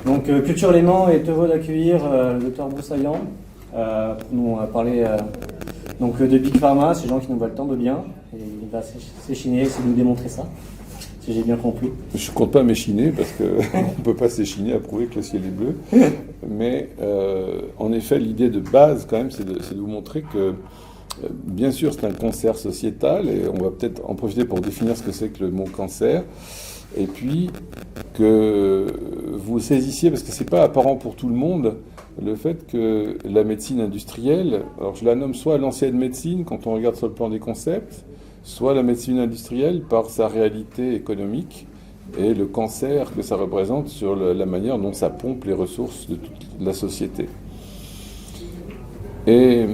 Donc Culture Léman est heureux d'accueillir le docteur Broussaillant pour nous parler donc, de Big Pharma, ces gens qui nous voient le temps de bien. Et il va s'échiner, essayer de nous démontrer ça, si j'ai bien compris. Je ne compte pas m'échiner parce qu'on ne peut pas s'échiner à prouver que le ciel est bleu. Mais en effet, l'idée de base, quand même, c'est de vous montrer que, bien sûr, c'est un cancer sociétal et on va peut-être en profiter pour définir ce que c'est que le mot cancer. Et puis que vous saisissiez, parce que ce n'est pas apparent pour tout le monde, le fait que la médecine industrielle, alors je la nomme soit l'ancienne médecine quand on regarde sur le plan des concepts, soit la médecine industrielle par sa réalité économique et le cancer que ça représente sur la manière dont ça pompe les ressources de toute la société. Et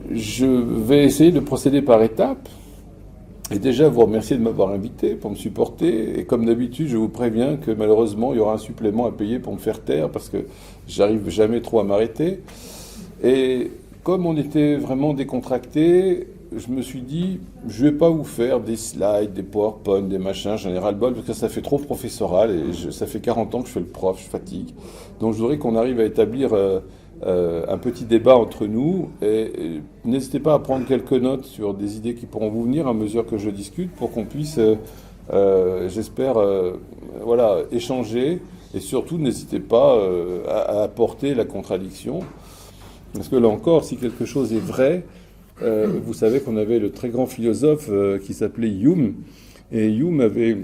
je vais essayer de procéder par étapes. Et déjà, vous remercier de m'avoir invité pour me supporter. Et comme d'habitude, je vous préviens que malheureusement, il y aura un supplément à payer pour me faire taire parce que j'arrive jamais trop à m'arrêter. Et comme on était vraiment décontracté, je me suis dit, je vais pas vous faire des slides, des PowerPoint, des machins, j'en ai ras-le-bol parce que ça fait trop professoral et ça fait 40 ans que je fais le prof, je fatigue. Donc je voudrais qu'on arrive à établir un petit débat entre nous et n'hésitez pas à prendre quelques notes sur des idées qui pourront vous venir à mesure que je discute pour qu'on puisse, j'espère, voilà, échanger et surtout n'hésitez pas à apporter la contradiction parce que là encore, si quelque chose est vrai, vous savez qu'on avait le très grand philosophe qui s'appelait Hume et Hume avait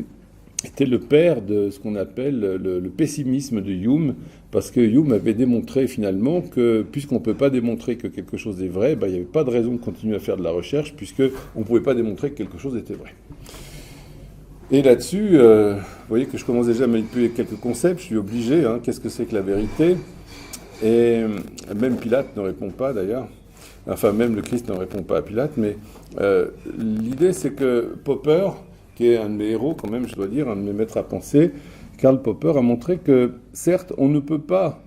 était le père de ce qu'on appelle le pessimisme de Hume, parce que Hume avait démontré finalement que, puisqu'on ne peut pas démontrer que quelque chose est vrai, il n'y avait pas de raison de continuer à faire de la recherche, puisqu'on ne pouvait pas démontrer que quelque chose était vrai. Et là-dessus, vous voyez que je commence déjà à manipuler quelques concepts, je suis obligé, qu'est-ce que c'est que la vérité ? Et même Pilate ne répond pas d'ailleurs, enfin même le Christ ne répond pas à Pilate, mais l'idée c'est que Popper, qui est un de mes héros quand même, je dois dire, un de mes maîtres à penser, Karl Popper a montré que, certes, on ne peut pas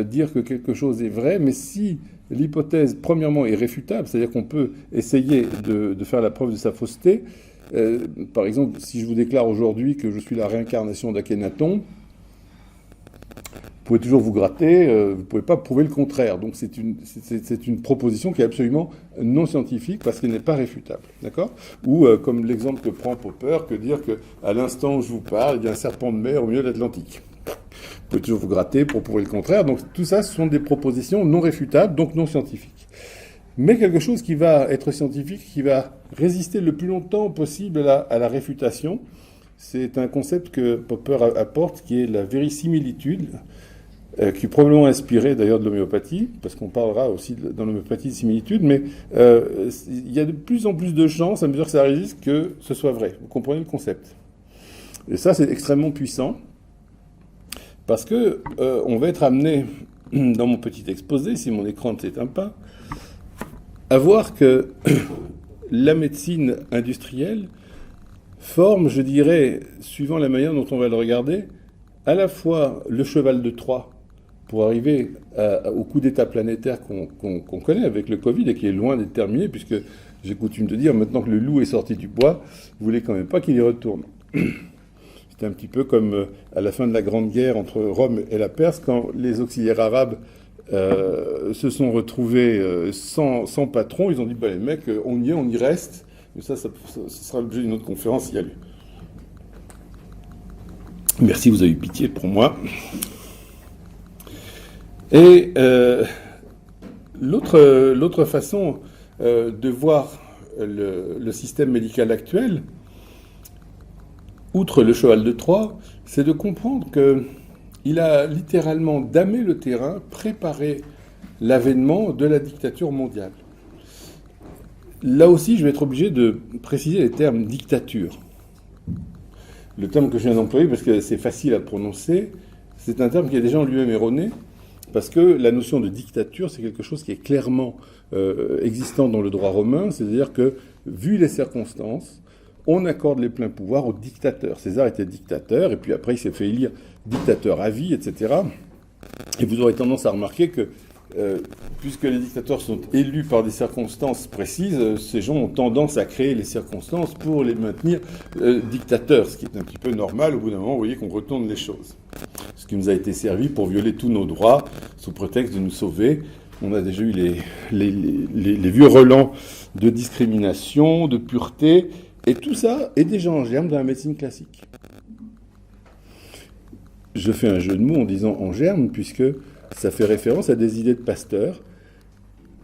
dire que quelque chose est vrai, mais si l'hypothèse, premièrement, est réfutable, c'est-à-dire qu'on peut essayer de faire la preuve de sa fausseté, par exemple, si je vous déclare aujourd'hui que je suis la réincarnation d'Akhenaton, vous pouvez toujours vous gratter, vous ne pouvez pas prouver le contraire. Donc c'est une proposition qui est absolument non scientifique parce qu'elle n'est pas réfutable. D'accord ? Ou comme l'exemple que prend Popper, que dire qu'à l'instant où je vous parle, il y a un serpent de mer au milieu de l'Atlantique. Vous pouvez toujours vous gratter pour prouver le contraire. Donc tout ça, ce sont des propositions non réfutables, donc non scientifiques. Mais quelque chose qui va être scientifique, qui va résister le plus longtemps possible à la réfutation, c'est un concept que Popper apporte qui est la vérisimilitude, qui est probablement inspiré d'ailleurs de l'homéopathie, parce qu'on parlera aussi dans l'homéopathie de similitude, mais il y a de plus en plus de chances, à mesure que ça résiste, que ce soit vrai. Vous comprenez le concept. Et ça, c'est extrêmement puissant, parce que on va être amené, dans mon petit exposé, si mon écran ne s'éteint pas, à voir que la médecine industrielle forme, je dirais, suivant la manière dont on va le regarder, à la fois le cheval de Troie, pour arriver au coup d'État planétaire qu'on connaît avec le Covid et qui est loin d'être terminé, puisque j'ai coutume de dire, maintenant que le loup est sorti du bois, vous voulez quand même pas qu'il y retourne. C'était un petit peu comme à la fin de la Grande Guerre entre Rome et la Perse, quand les auxiliaires arabes se sont retrouvés sans patron, ils ont dit, les mecs, on y est, on y reste. Mais ça sera l'objet d'une autre conférence, il y a lieu. Merci, vous avez eu pitié pour moi. Et l'autre façon de voir le système médical actuel, outre le cheval de Troie, c'est de comprendre qu'il a littéralement damé le terrain, préparé l'avènement de la dictature mondiale. Là aussi, je vais être obligé de préciser les termes dictature. Le terme que je viens d'employer, parce que c'est facile à prononcer, c'est un terme qui est déjà en lui-même erroné, parce que la notion de dictature, c'est quelque chose qui est clairement existant dans le droit romain, c'est-à-dire que, vu les circonstances, on accorde les pleins pouvoirs au dictateur. César était dictateur, et puis après il s'est fait élire dictateur à vie, etc. Et vous aurez tendance à remarquer que, puisque les dictateurs sont élus par des circonstances précises, ces gens ont tendance à créer les circonstances pour les maintenir dictateurs, ce qui est un petit peu normal. Au bout d'un moment, vous voyez qu'on retourne les choses. ce qui nous a été servi pour violer tous nos droits sous prétexte de nous sauver. On a déjà eu les vieux relents de discrimination, de pureté, et tout ça est déjà en germe dans la médecine classique. Je fais un jeu de mots en disant en germe, puisque ça fait référence à des idées de Pasteur,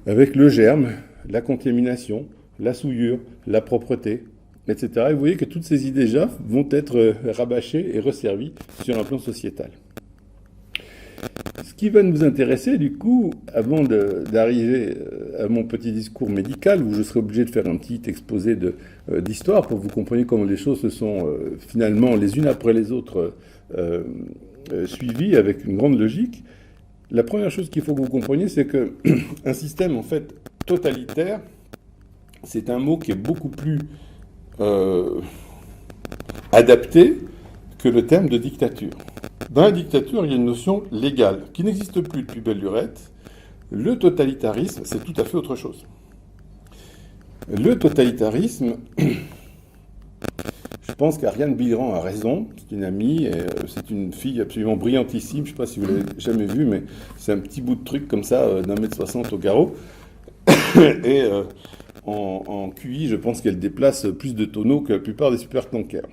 avec le germe, la contamination, la souillure, la propreté, etc. Et vous voyez que toutes ces idées déjà vont être rabâchées et resservies sur un plan sociétal. Ce qui va nous intéresser, du coup, avant d'arriver à mon petit discours médical, où je serai obligé de faire un petit exposé d'histoire pour que vous compreniez comment les choses se sont finalement les unes après les autres suivies avec une grande logique. La première chose qu'il faut que vous compreniez, c'est qu'un système, en fait, totalitaire, c'est un mot qui est beaucoup plus adapté que le terme de dictature. Dans la dictature, il y a une notion légale qui n'existe plus depuis belle lurette. Le totalitarisme, c'est tout à fait autre chose. Le totalitarisme, je pense qu'Ariane Bigrand a raison, c'est une amie, c'est une fille absolument brillantissime, je ne sais pas si vous l'avez jamais vue, mais c'est un petit bout de truc comme ça, d'1m60 au garrot. Et en QI, je pense qu'elle déplace plus de tonneaux que la plupart des supertankers.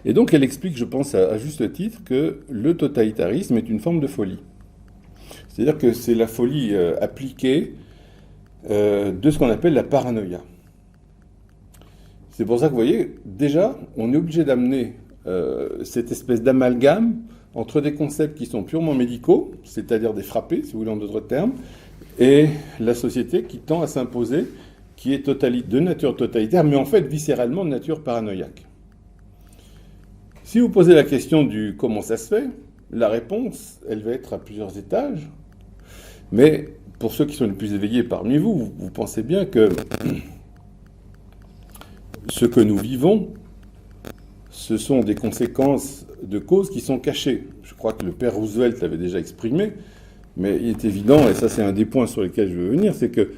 Et donc elle explique, je pense à juste titre, que le totalitarisme est une forme de folie. C'est-à-dire que c'est la folie appliquée de ce qu'on appelle la paranoïa. C'est pour ça que vous voyez, déjà, on est obligé d'amener cette espèce d'amalgame entre des concepts qui sont purement médicaux, c'est-à-dire des frappés, si vous voulez en d'autres termes, et la société qui tend à s'imposer, qui est de nature totalitaire, mais en fait viscéralement de nature paranoïaque. Si vous posez la question du comment ça se fait, la réponse, elle va être à plusieurs étages. Mais pour ceux qui sont les plus éveillés parmi vous, vous pensez bien que ce que nous vivons, ce sont des conséquences de causes qui sont cachées. Je crois que le père Roosevelt l'avait déjà exprimé, mais il est évident, et ça c'est un des points sur lesquels je veux venir, c'est que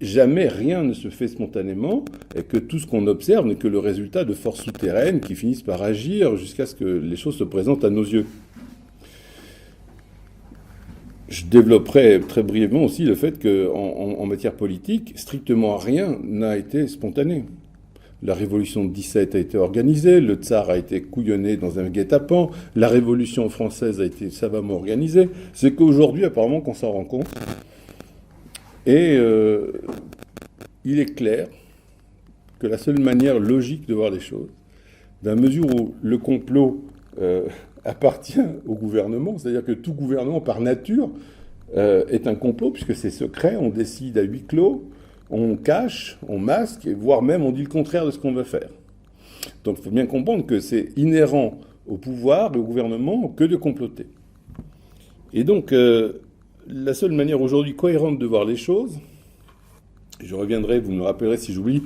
jamais rien ne se fait spontanément et que tout ce qu'on observe n'est que le résultat de forces souterraines qui finissent par agir jusqu'à ce que les choses se présentent à nos yeux. Je développerai très brièvement aussi le fait qu'en matière politique, strictement rien n'a été spontané. La révolution de 17 a été organisée, le tsar a été couillonné dans un guet-apens, la révolution française a été savamment organisée. C'est qu'aujourd'hui, apparemment, qu'on s'en rend compte. Et il est clair que la seule manière logique de voir les choses, dans la mesure où le complot appartient au gouvernement, c'est-à-dire que tout gouvernement, par nature, est un complot, puisque c'est secret, on décide à huis clos, on cache, on masque, et voire même on dit le contraire de ce qu'on veut faire. Donc il faut bien comprendre que c'est inhérent au pouvoir et au gouvernement que de comploter. Et donc la seule manière aujourd'hui cohérente de voir les choses, je reviendrai, vous me rappellerez si j'oublie,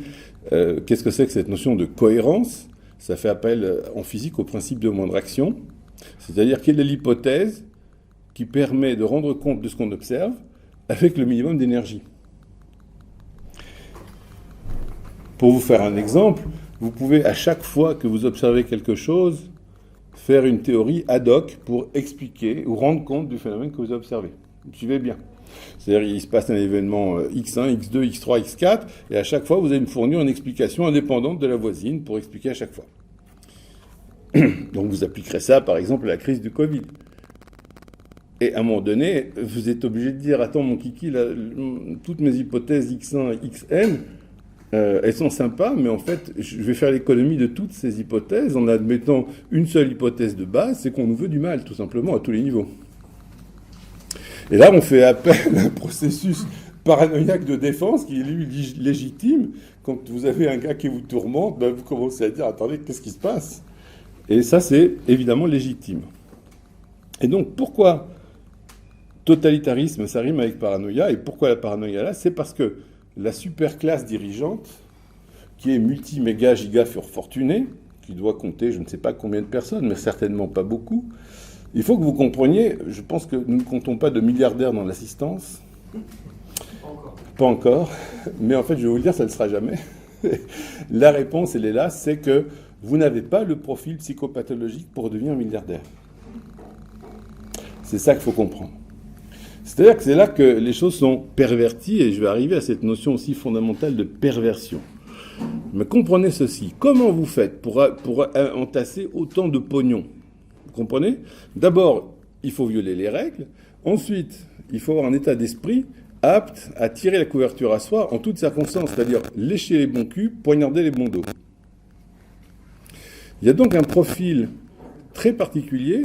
qu'est-ce que c'est que cette notion de cohérence? Ça fait appel en physique au principe de moindre action, c'est-à-dire quelle est l'hypothèse qui permet de rendre compte de ce qu'on observe avec le minimum d'énergie. Pour vous faire un exemple, vous pouvez à chaque fois que vous observez quelque chose, faire une théorie ad hoc pour expliquer ou rendre compte du phénomène que vous observez. Vous suivez bien. C'est-à-dire qu'il se passe un événement X1, X2, X3, X4, et à chaque fois, vous allez me fournir une explication indépendante de la voisine pour expliquer à chaque fois. Donc vous appliquerez ça, par exemple, à la crise du Covid. Et à un moment donné, vous êtes obligé de dire, attends mon kiki, là, toutes mes hypothèses X1, Xn, elles sont sympas, mais en fait, je vais faire l'économie de toutes ces hypothèses en admettant une seule hypothèse de base, c'est qu'on nous veut du mal, tout simplement, à tous les niveaux. Et là, on fait appel à un processus paranoïaque de défense qui est, lui, légitime. Quand vous avez un gars qui vous tourmente, ben, vous commencez à dire, attendez, qu'est-ce qui se passe? Et ça, c'est évidemment légitime. Et donc, pourquoi totalitarisme, ça rime avec paranoïa, et pourquoi la paranoïa là? C'est parce que la super classe dirigeante, qui est multi-méga giga fortunée, qui doit compter je ne sais pas combien de personnes, mais certainement pas beaucoup, il faut que vous compreniez, je pense que nous ne comptons pas de milliardaires dans l'assistance. Pas encore. Mais en fait, je vais vous le dire, ça ne le sera jamais. La réponse, elle est là, c'est que vous n'avez pas le profil psychopathologique pour devenir milliardaire. C'est ça qu'il faut comprendre. C'est-à-dire que c'est là que les choses sont perverties, et je vais arriver à cette notion aussi fondamentale de perversion. Mais comprenez ceci, comment vous faites pour entasser autant de pognon? Vous comprenez? D'abord, il faut violer les règles. Ensuite, il faut avoir un état d'esprit apte à tirer la couverture à soi en toutes circonstances, c'est-à-dire lécher les bons culs, poignarder les bons dos. Il y a donc un profil très particulier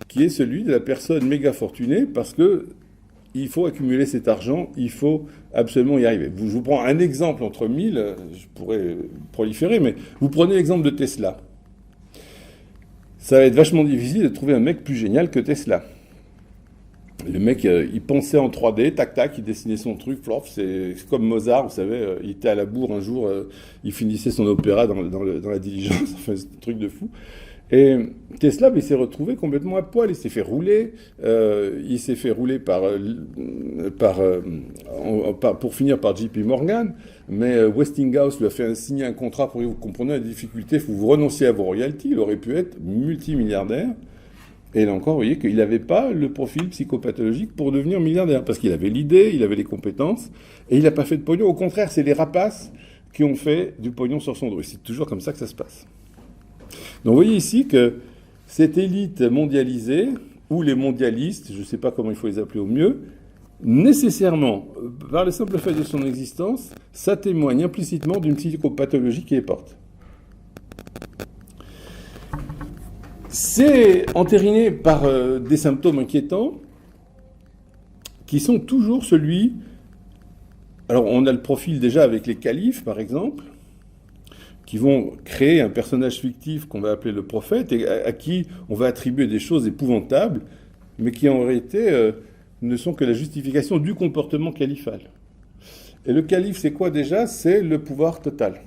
qui est celui de la personne méga fortunée, parce que il faut accumuler cet argent, il faut absolument y arriver. Je vous prends un exemple entre 1000, je pourrais proliférer, mais vous prenez l'exemple de Tesla. Ça va être vachement difficile de trouver un mec plus génial que Tesla. Le mec, il pensait en 3D, tac tac, il dessinait son truc, plof, c'est comme Mozart, vous savez, il était à la bourre un jour, il finissait son opéra dans la diligence, enfin c'est un truc de fou. Et Tesla, il s'est retrouvé complètement à poil, il s'est fait rouler pour finir par JP Morgan, mais Westinghouse lui a fait signer un contrat pour que vous compreniez la difficulté, il faut vous renoncier à vos royalties, il aurait pu être multimilliardaire. Et là encore, vous voyez qu'il n'avait pas le profil psychopathologique pour devenir milliardaire, parce qu'il avait l'idée, il avait les compétences, et il n'a pas fait de pognon. Au contraire, c'est les rapaces qui ont fait du pognon sur son dos. Et c'est toujours comme ça que ça se passe. Donc vous voyez ici que cette élite mondialisée, ou les mondialistes, je ne sais pas comment il faut les appeler au mieux, nécessairement, par le simple fait de son existence, ça témoigne implicitement d'une psychopathologie qui les porte. C'est entériné par des symptômes inquiétants qui sont toujours celui... Alors on a le profil déjà avec les califes, par exemple, qui vont créer un personnage fictif qu'on va appeler le prophète, et à qui on va attribuer des choses épouvantables, mais qui en réalité ne sont que la justification du comportement califal. Et le calife, c'est quoi déjà? C'est le pouvoir total.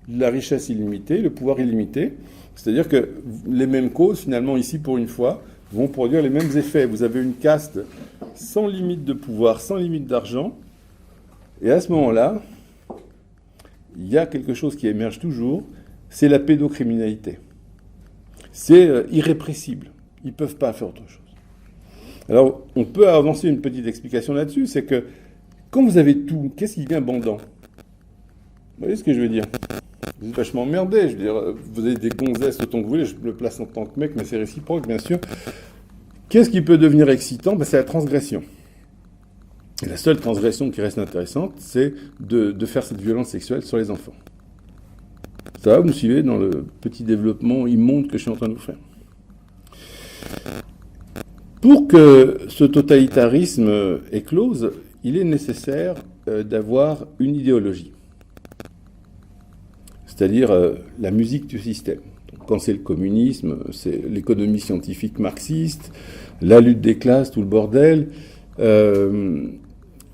La richesse illimitée, le pouvoir illimité. C'est-à-dire que les mêmes causes, finalement, ici, pour une fois, vont produire les mêmes effets. Vous avez une caste sans limite de pouvoir, sans limite d'argent, et à ce moment-là, il y a quelque chose qui émerge toujours, c'est la pédocriminalité. C'est irrépressible. Ils ne peuvent pas faire autre chose. Alors, on peut avancer une petite explication là-dessus, c'est que quand vous avez tout, qu'est-ce qui devient bandant? Vous voyez ce que je veux dire? Vous êtes vachement emmerdé, je veux dire, vous avez des gonzesses autant que vous voulez, je le place en tant que mec, mais c'est réciproque, bien sûr. Qu'est-ce qui peut devenir excitant? C'est la transgression. Et la seule transgression qui reste intéressante, c'est de faire cette violence sexuelle sur les enfants. Ça va, vous me suivez dans le petit développement immonde que je suis en train de vous faire. Pour que ce totalitarisme éclose, il est nécessaire d'avoir une idéologie. C'est-à-dire la musique du système. Donc, quand c'est le communisme, c'est l'économie scientifique marxiste, la lutte des classes, tout le bordel.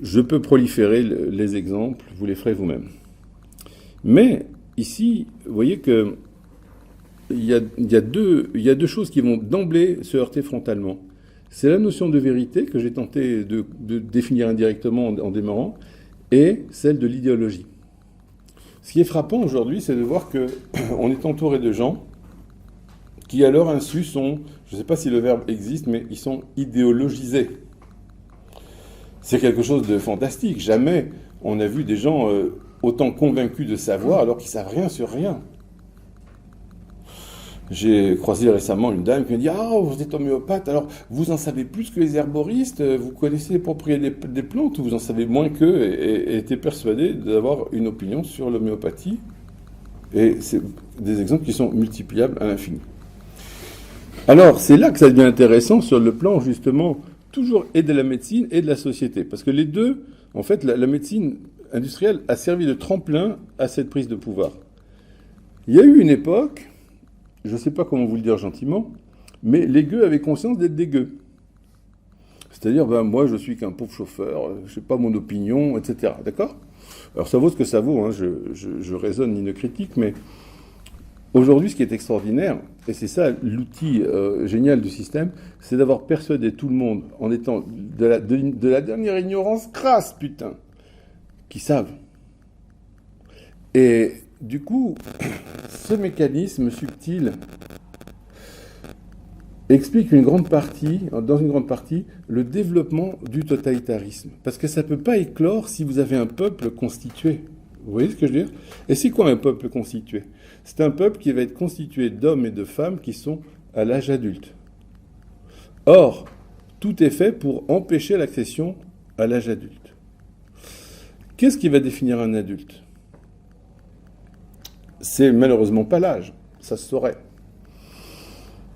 Je peux proliférer les exemples, vous les ferez vous-même. Mais ici, vous voyez que il y a deux choses qui vont d'emblée se heurter frontalement. C'est la notion de vérité que j'ai tenté de définir indirectement en démarrant, et celle de l'idéologie. Ce qui est frappant aujourd'hui, c'est de voir qu'on est entouré de gens qui, à leur insu, sont, je ne sais pas si le verbe existe, mais ils sont idéologisés. C'est quelque chose de fantastique. Jamais on a vu des gens autant convaincus de savoir alors qu'ils ne savent rien sur rien. J'ai croisé récemment une dame qui m'a dit « Ah, vous êtes homéopathe, alors vous en savez plus que les herboristes, vous connaissez les propriétés des plantes, ou vous en savez moins qu'eux ?» et était persuadée d'avoir une opinion sur l'homéopathie. Et c'est des exemples qui sont multipliables à l'infini. Alors, c'est là que ça devient intéressant sur le plan, justement, toujours et de la médecine et de la société. Parce que les deux, en fait, la médecine industrielle a servi de tremplin à cette prise de pouvoir. Il y a eu une époque... Je ne sais pas comment vous le dire gentiment, mais les gueux avaient conscience d'être des gueux. C'est-à-dire, moi, je suis qu'un pauvre chauffeur, je n'ai pas mon opinion, etc. D'accord? Alors, ça vaut ce que ça vaut, hein, je raisonne ni ne critique, mais aujourd'hui, ce qui est extraordinaire, et c'est ça l'outil génial du système, c'est d'avoir persuadé tout le monde, en étant de la dernière ignorance crasse, putain, qui savent. Et du coup, ce mécanisme subtil explique dans une grande partie, le développement du totalitarisme. Parce que ça ne peut pas éclore si vous avez un peuple constitué. Vous voyez ce que je veux dire? Et c'est quoi un peuple constitué? C'est un peuple qui va être constitué d'hommes et de femmes qui sont à l'âge adulte. Or, tout est fait pour empêcher l'accession à l'âge adulte. Qu'est-ce qui va définir un adulte? C'est malheureusement pas l'âge, ça se saurait.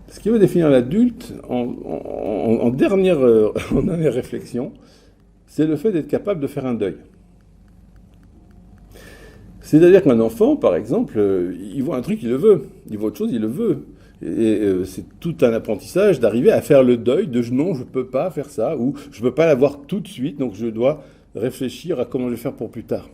Ce qui va définir l'adulte, en dernière réflexion, c'est le fait d'être capable de faire un deuil. C'est-à-dire qu'un enfant, par exemple, il voit un truc, il le veut. Il voit autre chose, il le veut. Et c'est tout un apprentissage d'arriver à faire le deuil de non, je ne peux pas faire ça, ou je ne peux pas l'avoir tout de suite, donc je dois réfléchir à comment je vais faire pour plus tard.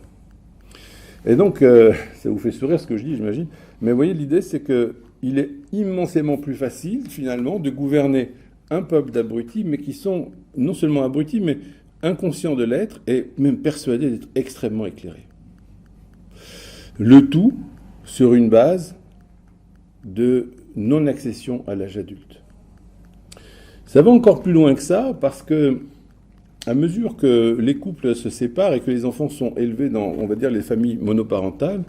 Et donc, ça vous fait sourire ce que je dis, j'imagine. Mais vous voyez, l'idée, c'est qu'il est immensément plus facile, finalement, de gouverner un peuple d'abrutis, mais qui sont non seulement abrutis, mais inconscients de l'être, et même persuadés d'être extrêmement éclairés. Le tout sur une base de non-accession à l'âge adulte. Ça va encore plus loin que ça, parce que à mesure que les couples se séparent et que les enfants sont élevés dans, on va dire, les familles monoparentales,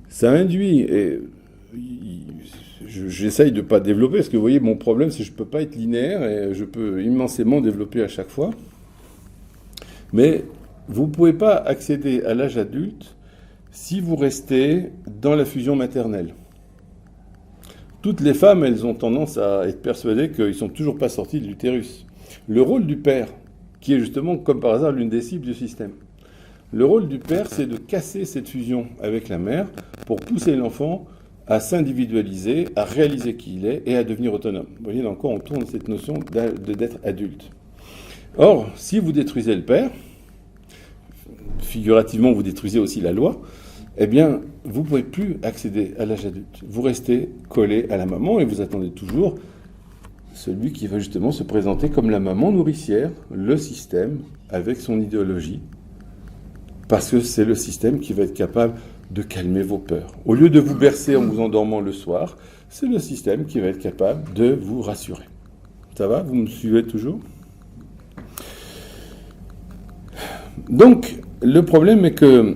ça induit, et j'essaye de ne pas développer, parce que vous voyez, mon problème, c'est que je ne peux pas être linéaire, et je peux immensément développer à chaque fois, mais vous ne pouvez pas accéder à l'âge adulte si vous restez dans la fusion maternelle. Toutes les femmes, elles ont tendance à être persuadées qu'ils ne sont toujours pas sortis de l'utérus. Le rôle du père, qui est justement, comme par hasard, l'une des cibles du système. Le rôle du père, c'est de casser cette fusion avec la mère pour pousser l'enfant à s'individualiser, à réaliser qui il est et à devenir autonome. Vous voyez, là encore, on tourne cette notion d'être adulte. Or, si vous détruisez le père, figurativement, vous détruisez aussi la loi, eh bien, vous ne pouvez plus accéder à l'âge adulte. Vous restez collé à la maman et vous attendez toujours celui qui va justement se présenter comme la maman nourricière, le système, avec son idéologie, parce que c'est le système qui va être capable de calmer vos peurs. Au lieu de vous bercer en vous endormant le soir, c'est le système qui va être capable de vous rassurer. Ça va? Vous me suivez toujours? Donc, le problème est que,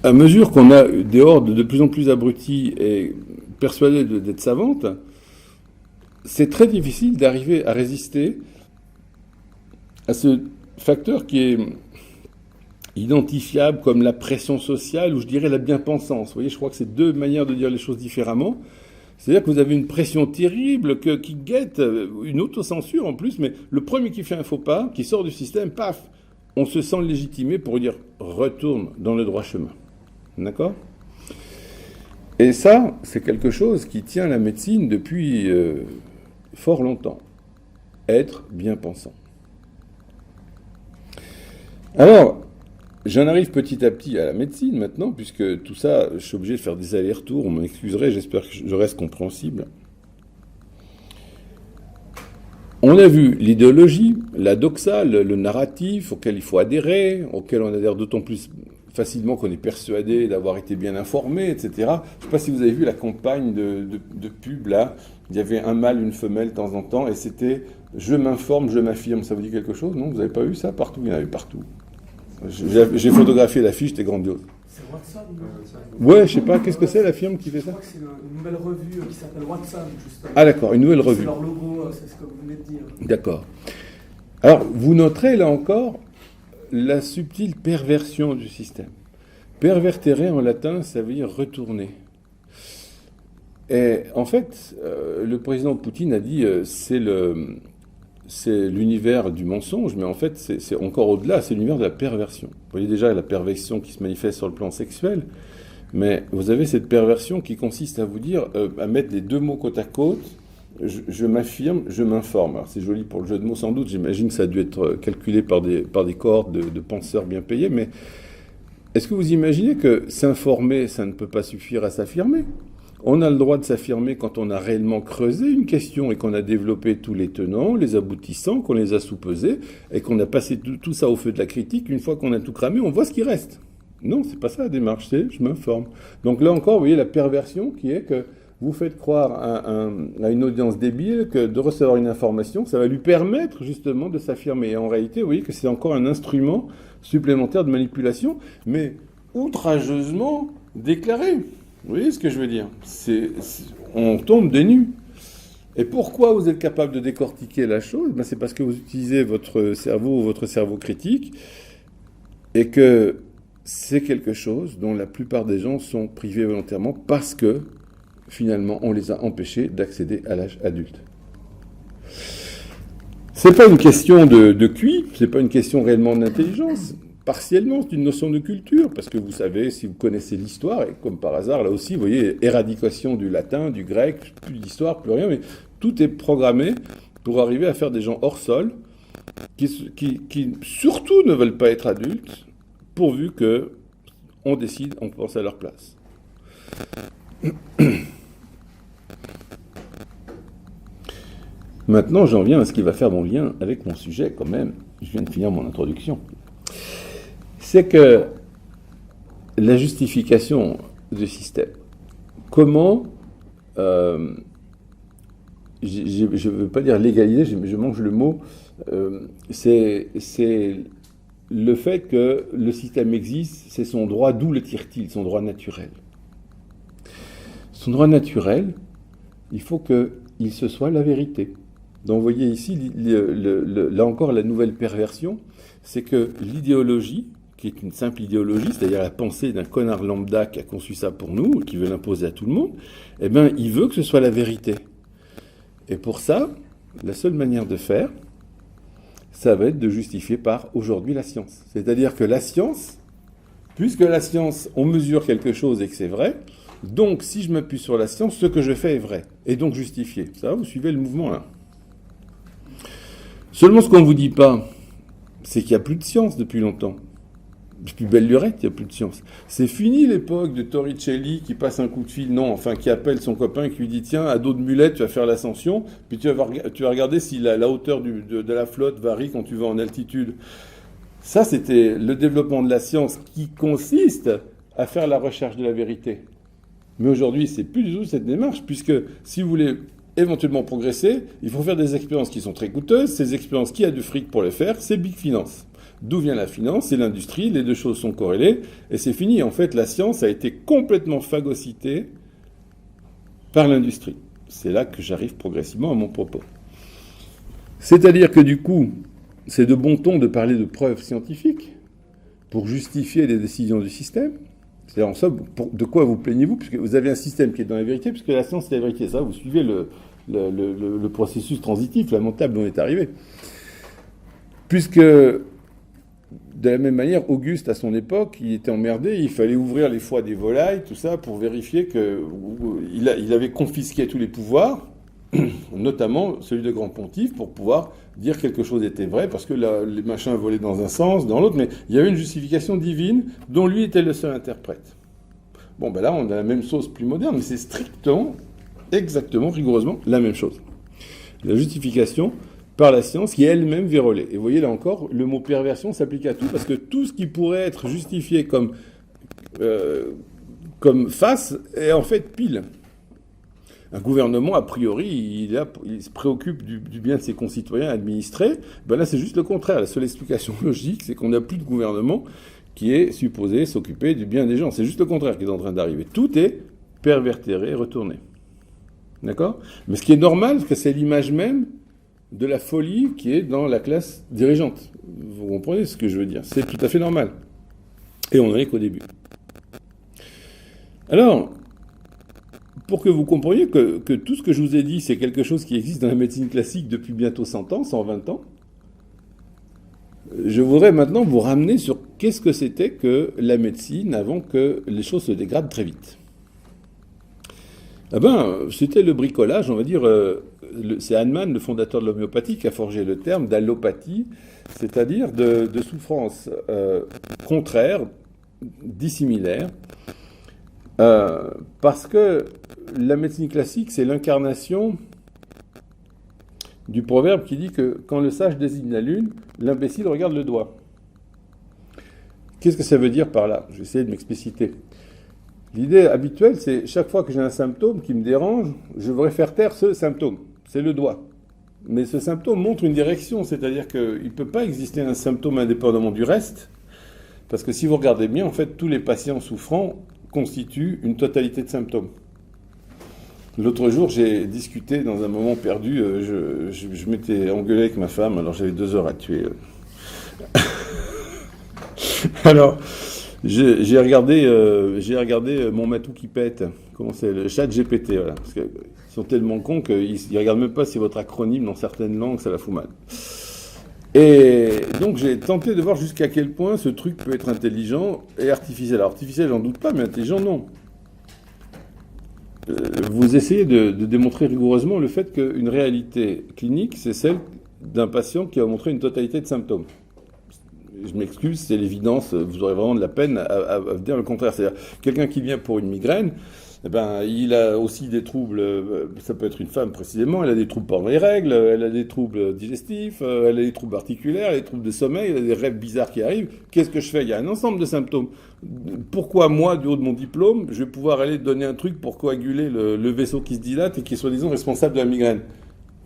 à mesure qu'on a des hordes de plus en plus abruties et persuadées d'être savantes, c'est très difficile d'arriver à résister à ce facteur qui est identifiable comme la pression sociale, ou je dirais la bien-pensance. Vous voyez, je crois que c'est deux manières de dire les choses différemment. C'est-à-dire que vous avez une pression terrible qui guette, une autocensure en plus, mais le premier qui fait un faux pas, qui sort du système, paf, on se sent légitimé pour dire « retourne dans le droit chemin ». D'accord ? Et ça, c'est quelque chose qui tient la médecine depuis fort longtemps. Être bien pensant. Alors, j'en arrive petit à petit à la médecine maintenant, puisque tout ça, je suis obligé de faire des allers-retours, on m'excuserait, j'espère que je reste compréhensible. On a vu l'idéologie, la doxa, le narratif auquel il faut adhérer, auquel on adhère d'autant plus facilement qu'on est persuadé d'avoir été bien informé, etc. Je ne sais pas si vous avez vu la campagne de pub, là. Il y avait un mâle, une femelle de temps en temps, et c'était « je m'informe, je m'affirme ». Ça vous dit quelque chose, non? Vous n'avez pas vu ça partout? Il y en avait partout. J'ai photographié l'affiche, c'était grandiose. C'est WhatsApp, Ouais, je sais pas, qu'est-ce que c'est la firme qui fait ça? Je crois que c'est une nouvelle revue qui s'appelle WhatsApp, justement. Ah d'accord, une nouvelle revue. C'est leur logo, c'est ce que vous venez de dire. D'accord. Alors, vous noterez là encore la subtile perversion du système. Pervertere en latin, ça veut dire retourner. Et en fait, le président Poutine a dit c'est l'univers du mensonge, mais en fait, c'est encore au-delà, c'est l'univers de la perversion. Vous voyez déjà la perversion qui se manifeste sur le plan sexuel, mais vous avez cette perversion qui consiste à vous dire, à mettre les deux mots côte à côte, je m'affirme, je m'informe. Alors c'est joli pour le jeu de mots sans doute, j'imagine que ça a dû être calculé par des cohortes de penseurs bien payés, mais est-ce que vous imaginez que s'informer, ça ne peut pas suffire à s'affirmer ? On a le droit de s'affirmer quand on a réellement creusé une question et qu'on a développé tous les tenants, les aboutissants, qu'on les a sous-pesés et qu'on a passé tout ça au feu de la critique. Une fois qu'on a tout cramé, on voit ce qui reste. Non, c'est pas ça la démarche, c'est je m'informe. Donc là encore, vous voyez la perversion qui est que vous faites croire à une audience débile que de recevoir une information, ça va lui permettre justement de s'affirmer. Et en réalité, vous voyez que c'est encore un instrument supplémentaire de manipulation, mais outrageusement déclaré. Vous voyez ce que je veux dire? On tombe des nues. Et pourquoi vous êtes capable de décortiquer la chose? C'est parce que vous utilisez votre cerveau critique, et que c'est quelque chose dont la plupart des gens sont privés volontairement parce que, finalement, on les a empêchés d'accéder à l'âge adulte. C'est pas une question de QI, c'est pas une question réellement d'intelligence. Partiellement, c'est une notion de culture, parce que vous savez, si vous connaissez l'histoire, et comme par hasard, là aussi, vous voyez, éradication du latin, du grec, plus d'histoire, plus rien, mais tout est programmé pour arriver à faire des gens hors sol, qui surtout ne veulent pas être adultes, pourvu qu'on décide, on pense à leur place. Maintenant, j'en viens à ce qui va faire mon lien avec mon sujet, quand même. Je viens de finir mon introduction. C'est que la justification du système, comment, je ne veux pas dire légaliser, je mange le mot, c'est le fait que le système existe, c'est son droit, d'où le tire-t-il, son droit naturel. Son droit naturel, il faut qu'il se soit la vérité. Donc vous voyez ici, là encore, la nouvelle perversion, c'est que l'idéologie, qui est une simple idéologie, c'est-à-dire la pensée d'un connard lambda qui a conçu ça pour nous, qui veut l'imposer à tout le monde, eh bien, il veut que ce soit la vérité. Et pour ça, la seule manière de faire, ça va être de justifier par, aujourd'hui, la science. C'est-à-dire que la science, puisque la science, on mesure quelque chose et que c'est vrai, donc, si je m'appuie sur la science, ce que je fais est vrai, et donc justifié. Ça, vous suivez le mouvement, là. Seulement, ce qu'on ne vous dit pas, c'est qu'il n'y a plus de science depuis longtemps. Depuis belle lurette, il n'y a plus de science. C'est fini l'époque de Torricelli qui passe un coup de fil, qui appelle son copain et qui lui dit « Tiens, à dos de mulette, tu vas faire l'ascension, puis tu vas regarder si la hauteur de la flotte varie quand tu vas en altitude. » Ça, c'était le développement de la science qui consiste à faire la recherche de la vérité. Mais aujourd'hui, c'est plus du tout cette démarche, puisque si vous voulez éventuellement progresser, il faut faire des expériences qui sont très coûteuses. Ces expériences, qui a du fric pour les faire? C'est Big Finance. D'où vient la finance? C'est l'industrie, les deux choses sont corrélées, et c'est fini. En fait, la science a été complètement phagocytée par l'industrie. C'est là que j'arrive progressivement à mon propos. C'est-à-dire que du coup, c'est de bon ton de parler de preuves scientifiques pour justifier les décisions du système. C'est en somme, de quoi vous plaignez-vous? Puisque vous avez un système qui est dans la vérité, puisque la science c'est la vérité. Ça, vous suivez le processus transitif lamentable dont on est arrivé. Puisque, de la même manière, Auguste, à son époque, il était emmerdé, il fallait ouvrir les foies des volailles, tout ça, pour vérifier qu'il avait confisqué tous les pouvoirs, notamment celui de grand pontife, pour pouvoir dire quelque chose était vrai, parce que les machins volaient dans un sens, dans l'autre, mais il y avait une justification divine dont lui était le seul interprète. Bon, ben là, on a la même chose plus moderne, mais c'est strictement, exactement, rigoureusement la même chose. La justification par la science qui est elle-même vérolée. Et vous voyez, là encore, le mot perversion s'applique à tout, parce que tout ce qui pourrait être justifié comme face est en fait pile. Un gouvernement, a priori, il se préoccupe du bien de ses concitoyens administrés. Ben là, c'est juste le contraire. La seule explication logique, c'est qu'on n'a plus de gouvernement qui est supposé s'occuper du bien des gens. C'est juste le contraire qui est en train d'arriver. Tout est pervertéré, retourné. D'accord? Mais ce qui est normal, c'est que c'est l'image même de la folie qui est dans la classe dirigeante. Vous comprenez ce que je veux dire? C'est tout à fait normal. Et on n'en est qu'au début. Alors, pour que vous compreniez que tout ce que je vous ai dit, c'est quelque chose qui existe dans la médecine classique depuis bientôt 100 ans, 120 ans, je voudrais maintenant vous ramener sur qu'est-ce que c'était que la médecine avant que les choses se dégradent très vite. C'était le bricolage, on va dire, c'est Hahnemann, le fondateur de l'homéopathie, qui a forgé le terme d'allopathie, c'est-à-dire de souffrance contraire, dissimilaire, parce que la médecine classique, c'est l'incarnation du proverbe qui dit que quand le sage désigne la lune, l'imbécile regarde le doigt. Qu'est-ce que ça veut dire par là? Je vais essayer de m'expliciter. L'idée habituelle, c'est chaque fois que j'ai un symptôme qui me dérange, je voudrais faire taire ce symptôme. C'est le doigt. Mais ce symptôme montre une direction, c'est-à-dire qu'il ne peut pas exister un symptôme indépendamment du reste, parce que si vous regardez bien, en fait, tous les patients souffrants constituent une totalité de symptômes. L'autre jour, j'ai discuté dans un moment perdu, je m'étais engueulé avec ma femme, alors j'avais 2 heures à tuer. Alors, j'ai regardé mon matou qui pète, comment c'est, le chat GPT, voilà, parce qu'ils sont tellement cons qu'ils ne regardent même pas si votre acronyme dans certaines langues, ça la fout mal. Et donc j'ai tenté de voir jusqu'à quel point ce truc peut être intelligent et artificiel. Alors artificiel, j'en doute pas, mais intelligent, non. Vous essayez de démontrer rigoureusement le fait qu'une réalité clinique, c'est celle d'un patient qui a montré une totalité de symptômes. Je m'excuse, c'est l'évidence, vous aurez vraiment de la peine à dire le contraire. C'est-à-dire, quelqu'un qui vient pour une migraine, eh ben, il a aussi des troubles, ça peut être une femme précisément, elle a des troubles pendant les règles, elle a des troubles digestifs, elle a des troubles articulaires, elle a des troubles de sommeil, elle a des rêves bizarres qui arrivent. Qu'est-ce que je fais? Il y a un ensemble de symptômes. Pourquoi moi, du haut de mon diplôme, je vais pouvoir aller donner un truc pour coaguler le vaisseau qui se dilate et qui est soi-disant responsable de la migraine?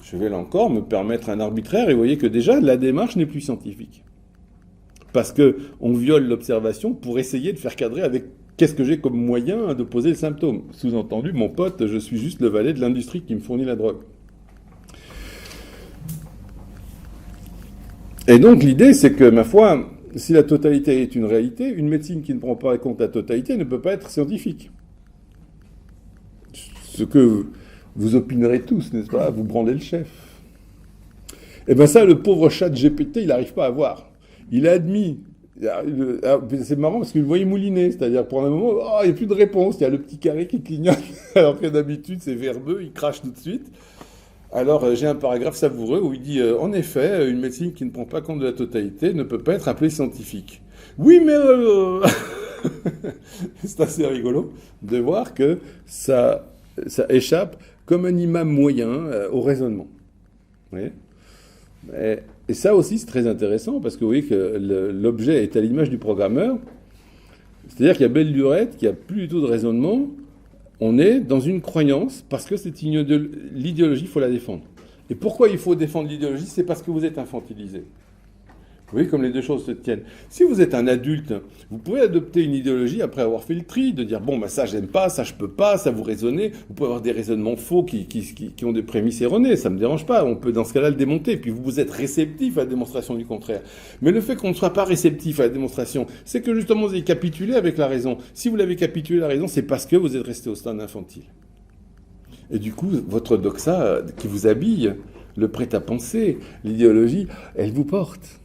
Je vais là encore me permettre un arbitraire et vous voyez que déjà, la démarche n'est plus scientifique. Parce qu'on viole l'observation pour essayer de faire cadrer avec qu'est-ce que j'ai comme moyen de poser le symptôme. Sous-entendu, mon pote, je suis juste le valet de l'industrie qui me fournit la drogue. Et donc l'idée, c'est que, ma foi, si la totalité est une réalité, une médecine qui ne prend pas en compte la totalité ne peut pas être scientifique. Ce que vous opinerez tous, n'est-ce pas? Vous branlez le chef. Et bien ça, le pauvre chat de GPT, il n'arrive pas à voir. Il a admis, c'est marrant parce qu'il le voyait mouliner, c'est-à-dire pour un moment, oh, il n'y a plus de réponse, il y a le petit carré qui clignote, alors que d'habitude c'est verbeux, il crache tout de suite. Alors j'ai un paragraphe savoureux où il dit, en effet, une médecine qui ne prend pas compte de la totalité ne peut pas être appelée scientifique. Oui, mais c'est assez rigolo de voir que ça échappe comme un imam moyen au raisonnement. Vous voyez ? Et ça aussi, c'est très intéressant, parce que vous voyez que l'objet est à l'image du programmeur. C'est-à-dire qu'il y a belle lurette, qu'il n'y a plus du tout de raisonnement. On est dans une croyance, parce que c'est l'idéologie, il faut la défendre. Et pourquoi il faut défendre l'idéologie? C'est parce que vous êtes infantilisé. Vous voyez comme les deux choses se tiennent. Si vous êtes un adulte, vous pouvez adopter une idéologie après avoir fait le tri, de dire, bon, bah, ça j'aime pas, ça je peux pas, ça vous raisonnez. Vous pouvez avoir des raisonnements faux qui ont des prémices erronées, ça me dérange pas. On peut dans ce cas-là le démonter. Puis vous êtes réceptif à la démonstration du contraire. Mais le fait qu'on ne soit pas réceptif à la démonstration, c'est que justement vous avez capitulé avec la raison. Si vous l'avez capitulé la raison, c'est parce que vous êtes resté au stade infantile. Et du coup, votre doxa qui vous habille, le prêt-à-penser, l'idéologie, elle vous porte.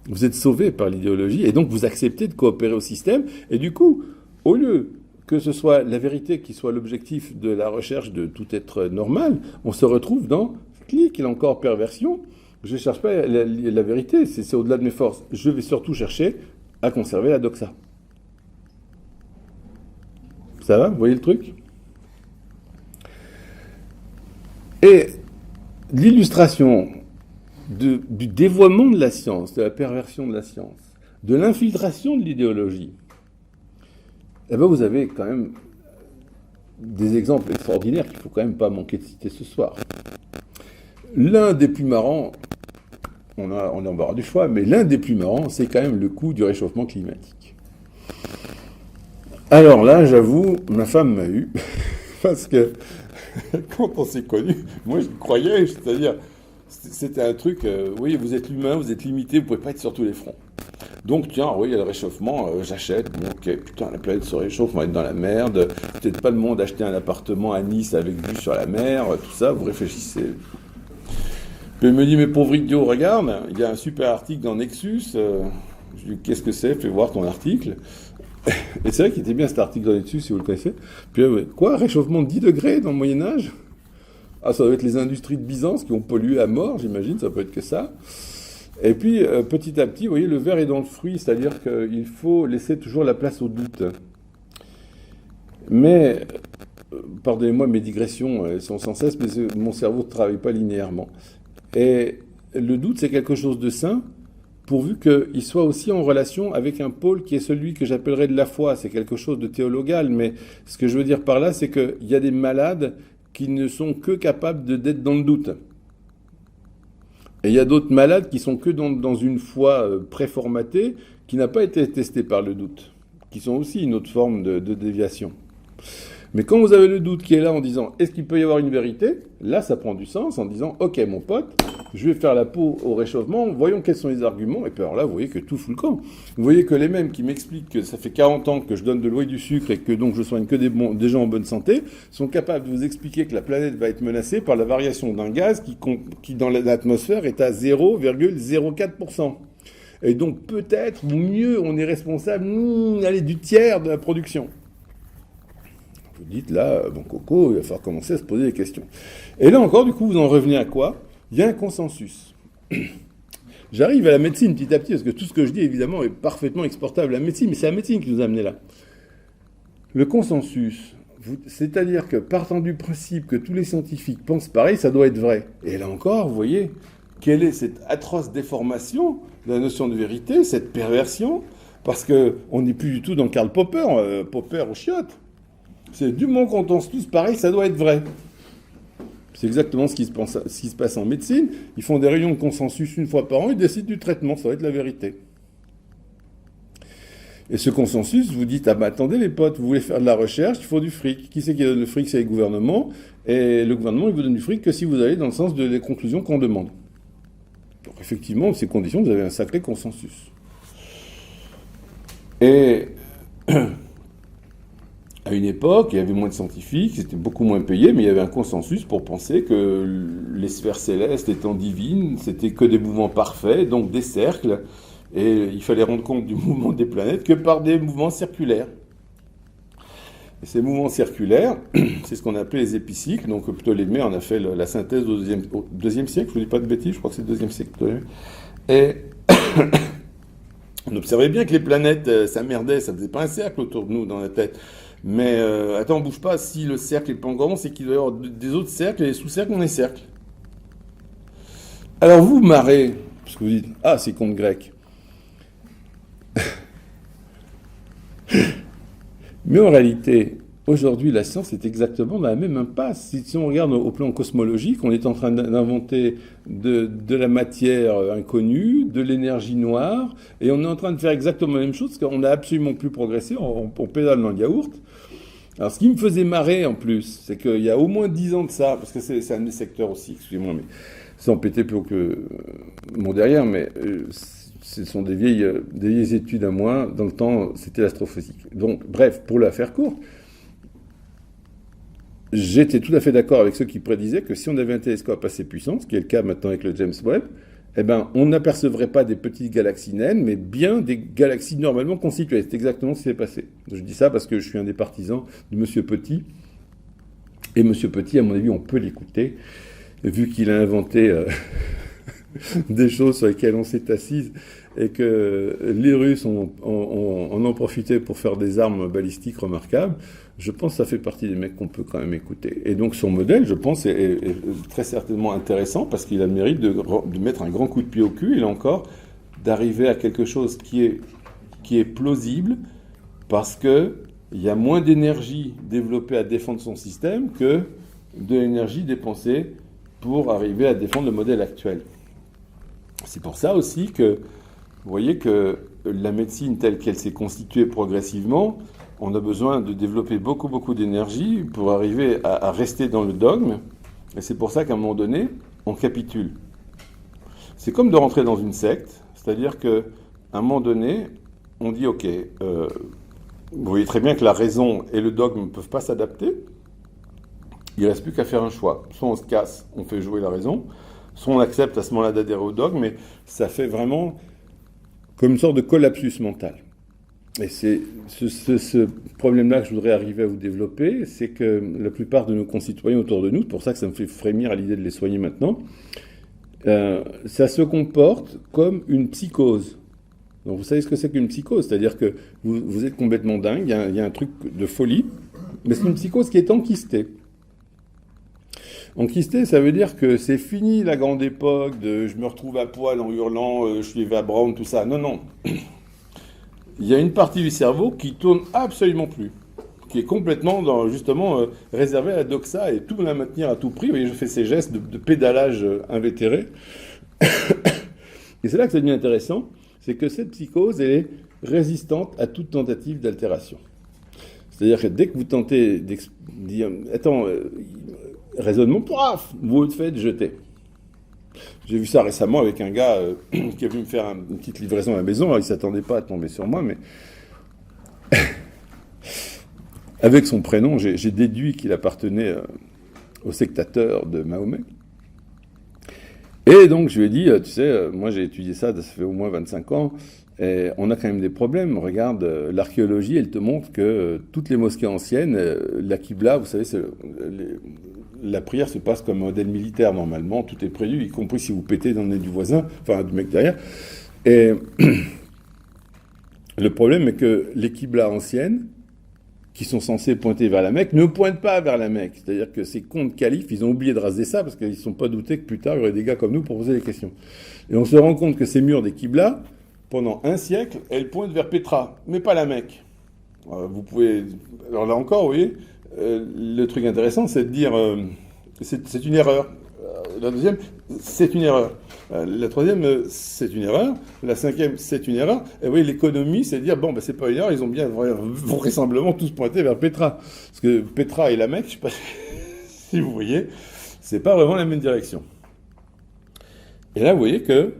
Vous êtes sauvé par l'idéologie et donc vous acceptez de coopérer au système. Et du coup, au lieu que ce soit la vérité qui soit l'objectif de la recherche de tout être normal, on se retrouve dans clic, là encore perversion. Je ne cherche pas la vérité, c'est au-delà de mes forces. Je vais surtout chercher à conserver la doxa. Ça va? Vous voyez le truc? Et l'illustration du dévoiement de la science, de la perversion de la science, de l'infiltration de l'idéologie, eh ben vous avez quand même des exemples extraordinaires qu'il ne faut quand même pas manquer de citer ce soir. L'un des plus marrants, on embarras du choix, mais l'un des plus marrants, c'est quand même le coût du réchauffement climatique. Alors là, j'avoue, ma femme m'a eu, parce que quand on s'est connus, moi je croyais, c'est-à-dire... C'était un truc, oui, vous êtes humain, vous êtes limité, vous pouvez pas être sur tous les fronts. Donc, tiens, oui, il y a le réchauffement, j'achète, bon, ok, putain, la planète se réchauffe, on va être dans la merde, peut-être pas le monde d'acheter un appartement à Nice avec vue sur la mer, tout ça, vous réfléchissez. Puis il me dit, mais pauvre idiot, regarde, il y a un super article dans Nexus, je lui dis, qu'est-ce que c'est? Fais voir ton article. Et c'est vrai qu'il était bien cet article dans Nexus, si vous le connaissez. Puis, quoi, réchauffement de 10 degrés dans le Moyen-Âge? Ah, ça doit être les industries de Byzance qui ont pollué à mort, j'imagine, ça peut être que ça. Et puis, petit à petit, vous voyez, le verre est dans le fruit, c'est-à-dire qu'il faut laisser toujours la place au doute. Mais, pardonnez-moi, mes digressions elles sont sans cesse, mais mon cerveau ne travaille pas linéairement. Et le doute, c'est quelque chose de sain, pourvu qu'il soit aussi en relation avec un pôle qui est celui que j'appellerais de la foi. C'est quelque chose de théologal, mais ce que je veux dire par là, c'est qu'il y a des malades qui ne sont que capables d'être dans le doute. Et il y a d'autres malades qui sont que dans une foi préformatée, qui n'a pas été testée par le doute, qui sont aussi une autre forme de déviation. Mais quand vous avez le doute qui est là en disant « est-ce qu'il peut y avoir une vérité ?», là ça prend du sens en disant « ok mon pote, je vais faire la peau au réchauffement, voyons quels sont les arguments », et puis alors là vous voyez que tout fout le camp. Vous voyez que les mêmes qui m'expliquent que ça fait 40 ans que je donne de l'eau et du sucre et que donc je soigne que des gens en bonne santé, sont capables de vous expliquer que la planète va être menacée par la variation d'un gaz qui dans l'atmosphère est à 0,04%. Et donc peut-être, ou mieux, on est responsable du tiers de la production. Vous dites là, bon coco, il va falloir commencer à se poser des questions. Et là encore, du coup, vous en revenez à quoi ? Il y a un consensus. J'arrive à la médecine petit à petit, parce que tout ce que je dis, évidemment, est parfaitement exportable à la médecine, mais c'est la médecine qui nous a amenés là. Le consensus, c'est-à-dire que partant du principe que tous les scientifiques pensent pareil, ça doit être vrai. Et là encore, vous voyez, quelle est cette atroce déformation de la notion de vérité, cette perversion, parce qu'on n'est plus du tout dans Karl Popper, Popper aux chiottes. C'est du moment qu'on pense tous pareil, ça doit être vrai. C'est exactement ce qui se passe en médecine. Ils font des réunions de consensus une fois par an, ils décident du traitement, ça va être la vérité. Et ce consensus, vous dites, ah ben attendez les potes, vous voulez faire de la recherche, il faut du fric. Qui c'est qui donne le fric? C'est les gouvernements. Et le gouvernement, il vous donne du fric que si vous allez dans le sens des conclusions qu'on demande. Donc effectivement, ces conditions, vous avez un sacré consensus. Et à une époque, il y avait moins de scientifiques, c'était beaucoup moins payé, mais il y avait un consensus pour penser que les sphères célestes étant divines, c'était que des mouvements parfaits, donc des cercles, et il fallait rendre compte du mouvement des planètes que par des mouvements circulaires. Et ces mouvements circulaires, c'est ce qu'on appelait les épicycles, donc Ptolémée en a fait la synthèse au deuxième siècle, je ne vous dis pas de bêtises, je crois que c'est le deuxième siècle Ptolémée. Et on observait bien que les planètes s'emmerdaient, ça ne faisait pas un cercle autour de nous dans la tête. Mais attends, on bouge pas, si le cercle est pas grand, c'est qu'il doit y avoir des autres cercles, et les sous-cercles, on est cercles. Alors vous, marrez, parce que vous dites, ah, c'est conte grec. Mais en réalité, aujourd'hui, la science est exactement dans la même impasse. Si on regarde au plan cosmologique, on est en train d'inventer de la matière inconnue, de l'énergie noire, et on est en train de faire exactement la même chose, parce qu'on n'a absolument plus progressé, on pédale dans le yaourt. Alors, ce qui me faisait marrer, en plus, c'est qu'il y a au moins 10 ans de ça, parce que c'est un des secteurs aussi, excusez-moi, mais sans péter plus haut que mon derrière, mais ce sont des vieilles études à moi. Dans le temps, c'était l'astrophysique. Donc, bref, pour la faire courte, j'étais tout à fait d'accord avec ceux qui prédisaient que si on avait un télescope assez puissant, ce qui est le cas maintenant avec le James Webb, eh ben, on n'apercevrait pas des petites galaxies naines, mais bien des galaxies normalement constituées. C'est exactement ce qui s'est passé. Je dis ça parce que je suis un des partisans de M. Petit. Et M. Petit, à mon avis, on peut l'écouter, vu qu'il a inventé des choses sur lesquelles on s'est assise, et que les Russes en ont profité pour faire des armes balistiques remarquables. Je pense que ça fait partie des mecs qu'on peut quand même écouter. Et donc son modèle, je pense, est très certainement intéressant parce qu'il a le mérite de mettre un grand coup de pied au cul, et là encore, d'arriver à quelque chose qui est plausible parce qu'il y a moins d'énergie développée à défendre son système que de l'énergie dépensée pour arriver à défendre le modèle actuel. C'est pour ça aussi que vous voyez que la médecine telle qu'elle s'est constituée progressivement, on a besoin de développer beaucoup, beaucoup d'énergie pour arriver à rester dans le dogme. Et c'est pour ça qu'à un moment donné, on capitule. C'est comme de rentrer dans une secte, c'est-à-dire qu'à un moment donné, on dit « Ok, vous voyez très bien que la raison et le dogme ne peuvent pas s'adapter. Il ne reste plus qu'à faire un choix. Soit on se casse, on fait jouer la raison, soit on accepte à ce moment-là d'adhérer au dogme, mais ça fait vraiment comme une sorte de collapsus mental. » Et c'est ce problème-là que je voudrais arriver à vous développer, c'est que la plupart de nos concitoyens autour de nous, c'est pour ça que ça me fait frémir à l'idée de les soigner maintenant, ça se comporte comme une psychose. Donc vous savez ce que c'est qu'une psychose, c'est-à-dire que vous êtes complètement dingue, il y a un truc de folie, mais c'est une psychose qui est enquistée. Enquisté, ça veut dire que c'est fini la grande époque de je me retrouve à poil en hurlant, je suis Eva Braun, tout ça. Non, non. Il y a une partie du cerveau qui tourne absolument plus, qui est complètement, justement, réservée à la doxa et tout la maintenir à tout prix. Vous voyez, je fais ces gestes de pédalage invétéré. Et c'est là que ça devient intéressant, c'est que cette psychose, elle est résistante à toute tentative d'altération. C'est-à-dire que dès que vous tentez de dire « Attends, raisonnement, paf, vous le faites jeter ». J'ai vu ça récemment avec un gars qui a voulu me faire une petite livraison à la maison. Alors, il ne s'attendait pas à tomber sur moi, mais avec son prénom, j'ai déduit qu'il appartenait au sectateur de Mahomet. Et donc, je lui ai dit, tu sais, moi j'ai étudié ça, ça fait au moins 25 ans, et on a quand même des problèmes. Regarde, l'archéologie, elle te montre que toutes les mosquées anciennes, la Qibla, vous savez, la prière se passe comme un modèle militaire normalement, tout est prévu, y compris si vous pétez dans le nez du voisin, enfin du mec derrière. Et le problème est que les Qiblas anciennes, qui sont censés pointer vers la Mecque, ne pointent pas vers la Mecque. C'est-à-dire que ces contes califes, ils ont oublié de raser ça, parce qu'ils ne sont pas doutés que plus tard, il y aurait des gars comme nous pour poser des questions. Et on se rend compte que ces murs des Qiblas, pendant un siècle, elles pointent vers Pétra, mais pas la Mecque. Vous pouvez... Alors là encore, vous voyez, le truc intéressant, c'est de dire c'est une erreur. La deuxième, c'est une erreur. La troisième, c'est une erreur. La cinquième, c'est une erreur. Et vous voyez, l'économie, c'est de dire, bon, ben, c'est pas une erreur, ils ont bien vraisemblablement tous pointé vers Pétra. Parce que Pétra et la Mecque, je sais pas si vous voyez, c'est pas vraiment la même direction. Et là, vous voyez que,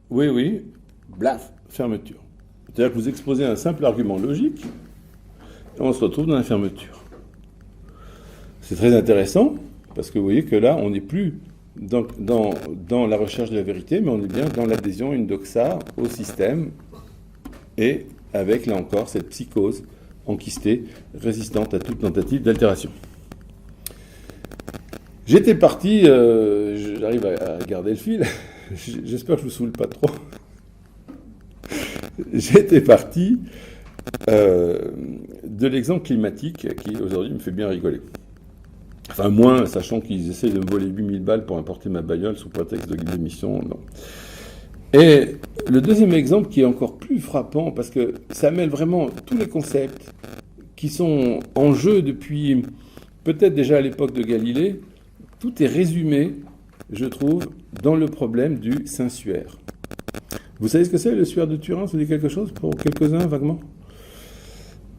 oui, blaf, fermeture. C'est-à-dire que vous exposez un simple argument logique, et on se retrouve dans la fermeture. C'est très intéressant, parce que vous voyez que là, on n'est plus dans la recherche de la vérité, mais on est bien dans l'adhésion à une doxa au système, et avec, là encore, cette psychose enquistée, résistante à toute tentative d'altération. J'étais parti, j'arrive à garder le fil, j'espère que je ne vous saoule pas trop. J'étais parti de l'exemple climatique qui, aujourd'hui, me fait bien rigoler. Enfin, moins, sachant qu'ils essaient de me voler 8000 balles pour importer ma bagnole sous prétexte de d'émission, non. Et le deuxième exemple qui est encore plus frappant, parce que ça mêle vraiment tous les concepts qui sont en jeu depuis peut-être déjà à l'époque de Galilée, tout est résumé, je trouve, dans le problème du Saint-Suaire. Vous savez ce que c'est, le suaire de Turin? Ça dit quelque chose pour quelques-uns, vaguement?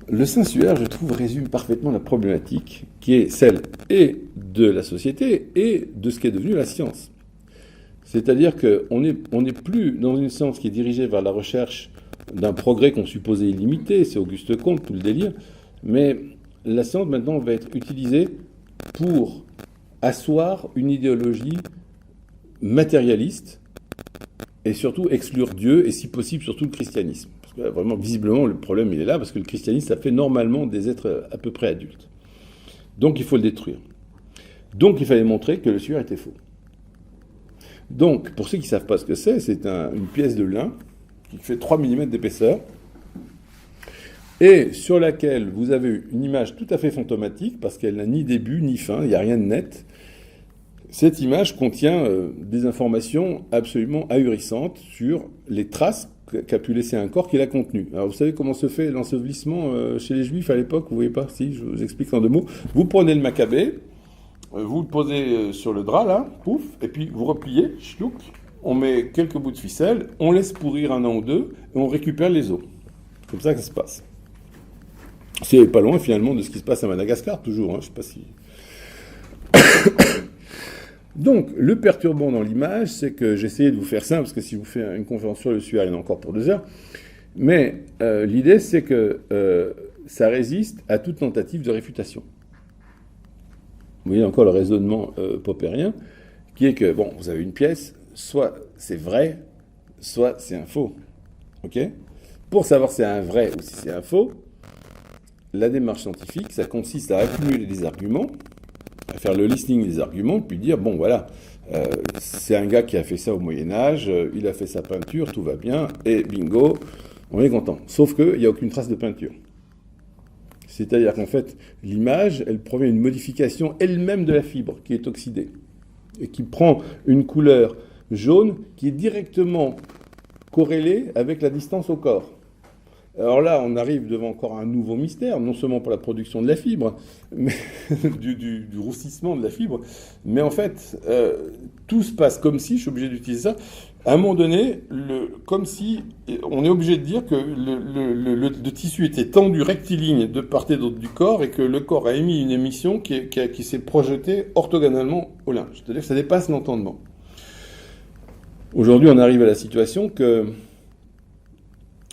Le Saint-Suaire, je trouve, résume parfaitement la problématique qui est celle et de la société et de ce qui est devenu la science. C'est-à-dire qu'on n'est plus dans une science qui est dirigée vers la recherche d'un progrès qu'on supposait illimité, c'est Auguste Comte, tout le délire, mais la science maintenant va être utilisée pour asseoir une idéologie matérialiste et surtout exclure Dieu et si possible surtout le christianisme. Parce que vraiment, visiblement, le problème il est là parce que le christianisme, ça fait normalement des êtres à peu près adultes. Donc il faut le détruire. Donc il fallait montrer que le suaire était faux. Donc, pour ceux qui ne savent pas ce que c'est une pièce de lin qui fait 3 mm d'épaisseur et sur laquelle vous avez une image tout à fait fantomatique parce qu'elle n'a ni début ni fin, il n'y a rien de net. Cette image contient des informations absolument ahurissantes sur les traces qu'a pu laisser un corps qui l'a contenu. Alors vous savez comment se fait l'ensevelissement chez les Juifs à l'époque? Vous voyez pas? Si, je vous explique en 2 mots. Vous prenez le macabée, vous le posez sur le drap là, pouf, et puis vous repliez, chlouk, on met quelques bouts de ficelle, on laisse pourrir 1 an ou 2, et on récupère les os. C'est comme ça que ça se passe. C'est pas loin finalement de ce qui se passe à Madagascar, toujours, hein, je sais pas si... Donc, le perturbant dans l'image, c'est que j'essayais de vous faire simple, parce que si je vous fais une conférence sur le suaire, il y en a encore pour 2 heures, mais l'idée, c'est que ça résiste à toute tentative de réfutation. Vous voyez encore le raisonnement popérien, qui est que, bon, vous avez une pièce, soit c'est vrai, soit c'est un faux. Ok ? Pour savoir si c'est un vrai ou si c'est un faux, la démarche scientifique, ça consiste à accumuler des arguments, à faire le listing des arguments, puis dire, bon, voilà, c'est un gars qui a fait ça au Moyen-Âge, il a fait sa peinture, tout va bien, et bingo, on est content. Sauf qu'il n'y a aucune trace de peinture. C'est-à-dire qu'en fait, l'image, elle provient d'une modification elle-même de la fibre qui est oxydée et qui prend une couleur jaune qui est directement corrélée avec la distance au corps. Alors là, on arrive devant encore un nouveau mystère, non seulement pour la production de la fibre, mais du roussissement de la fibre, mais en fait, tout se passe comme si, je suis obligé d'utiliser ça, à un moment donné, comme si on est obligé de dire que le tissu était tendu rectiligne de part et d'autre du corps et que le corps a émis une émission qui s'est projetée orthogonalement au linge. C'est-à-dire que ça dépasse l'entendement. Aujourd'hui, on arrive à la situation que...